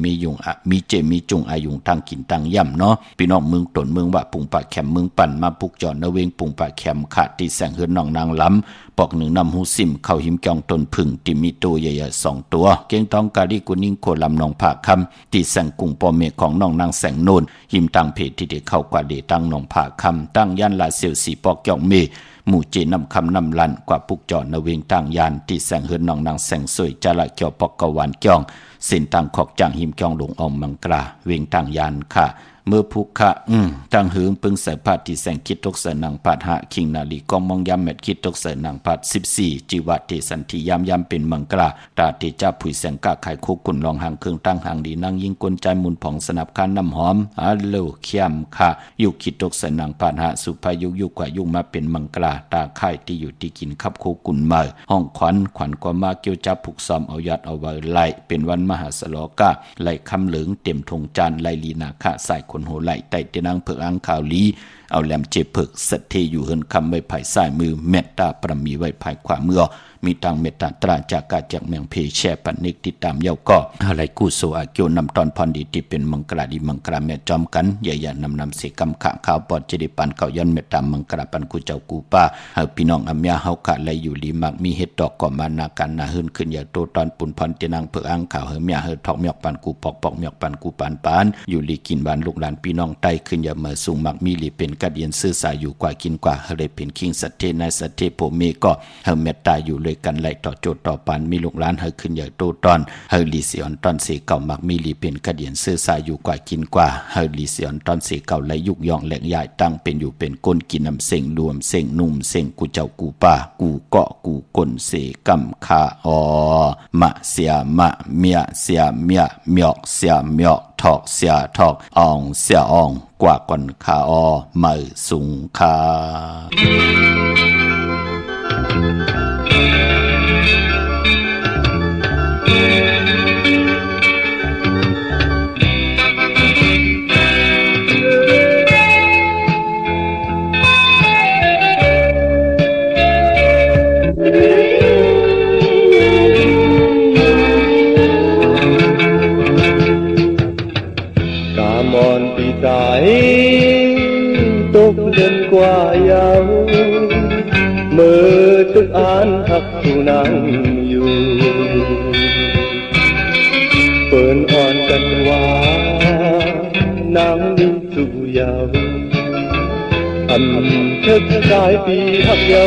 มียุงมีจุงอายุงทางกินทางย่ำเนาะพี่น้องเมืองตนเมืองว่าปุงปากแคมเมืองปั่นมาปุกจอดในเวงปุงปากแคมค่ะที่แสงเฮือนน้องนางล้ำปอกหนึ่งนำหูซิมเข้าหิมกองตนพึ่งที่มีตัวใหญ่ๆ2ตัวเก่งต้องกาลีกุนิ่งโคลำนองผาคำที่แสงกุ้งปอเมของน้องนางแสงโนนหิมตังเพจที่ได้เข้ากว่าเดตั้งน้องผาคำตั้งย่านลาเซียวสีปอกยองเมหมู่เจนำคำนำลันกว่าปุกจอดในเวงตั้งยานที่แสงเฮือนน้องนางแสงสวยจาละเกี่ยวปอกกวานจ้องเส้นตังขอกจางหิมกองหลงอมมังกราเวงตั้งยานค่ะเมื่อภูคะตั้งหืงปึงใส่ผ้าที่แสงคิดตกใส่นางผาดหะคิงนาลีกองมองยามเม็ดคิดตกใส่นางผาด14จีวะเทสันทียามเป็นมังกราตาเตจ้าผุยแสงกะไข่คุกกุนลองหางเครื่องตั้งหางดีนางยิงกลใจมุนผ่องสนับคันน้ำหอมฮัลโหลเขียมค่ะยุคิดตกใส่นางผาดหะสุภายุกว่ายุมาเป็นมังกราตาไข่ที่อยู่ที่กินขับคุกกุนมาห้องขวัญกว่ามาเกี่ยวจับผูกซ้อมเอายัดเอาไว้ไล่เป็นวันมหาสโลกะไล่คำเหลืองเต็มธงจานไล่ลีนาคะใส่คนโหไล่ไต่นางเผือกอังข่าวลีเอาแหลมเจ็บเผือกสัตเทอยู่เฮินคำไว้ภายซ้ายมือเมตตาประมีไว้ภายขวามือมีตังเมตตาตราจากกาจากเมืองเพแช่ปันนิกติดตามเย้าก็อะไรกู้โซอาเกียวนำตอนพรดีที่เป็นมังกราดีมังกราแม่จอมกันใหญ่ๆนำเสกำขะขาวปอดเจดิปันเขาย้อนเมตตามังกราปันกูเจ้ากูป้าเฮาพี่น้องอำยาเฮาขะไหลอยู่ลีมักมีเฮ็ดดอกก่อมานากันนาเฮินขึ้นอย่าโตตอนปุ่นพรเจนางเผือกอังข่าวเฮาเมียเฮาทอกเมียกปันกูปอกเมียกปันกูปานอยู่ลีกินบานลูกหล ลานพี่น้องใต้ขึ้นอย่ามาสูงมักมีหลีเป็นกัดเย็นซื่อสายอยู่กว่ากินกว่าเฮเลยเป็นคิงสัตเทนายสัตเทโพเมก็เฮเมตตาอยู่เลยกันไหลต่อโจทย์ต่อปานมีลูกหลานเฮขึ้นอย่าโตตอนเฮลีเสียนตอนเสเก่ามักมีหลีเป็นกัดเย็นซื่อสายอยู่กว่ากินกว่าเฮลีเสียนตอนเสเก่าไหลยุกย่องแหลกใหญ่ตั้งเป็นอยู่เป็นก้นกินน้ำเส้งรวมเส้งนุ่มเส้งกูเจ้ากูป่ากูเกาะกูกลเสกำคาอมะเสียมะเมียเสียเมียเมียกเสียเมียกถอกเสียถอกอ่องเสียอ่องกว่าก่อนคาอมือสูงคามอนปีตายตกเดินกว่ายาวเมื่อตึกอ่านหักผู้นางอยู่เปิ่นอ่อนกันว่านางนิ่งสู่ยาวอำเธอกายปีหักเยา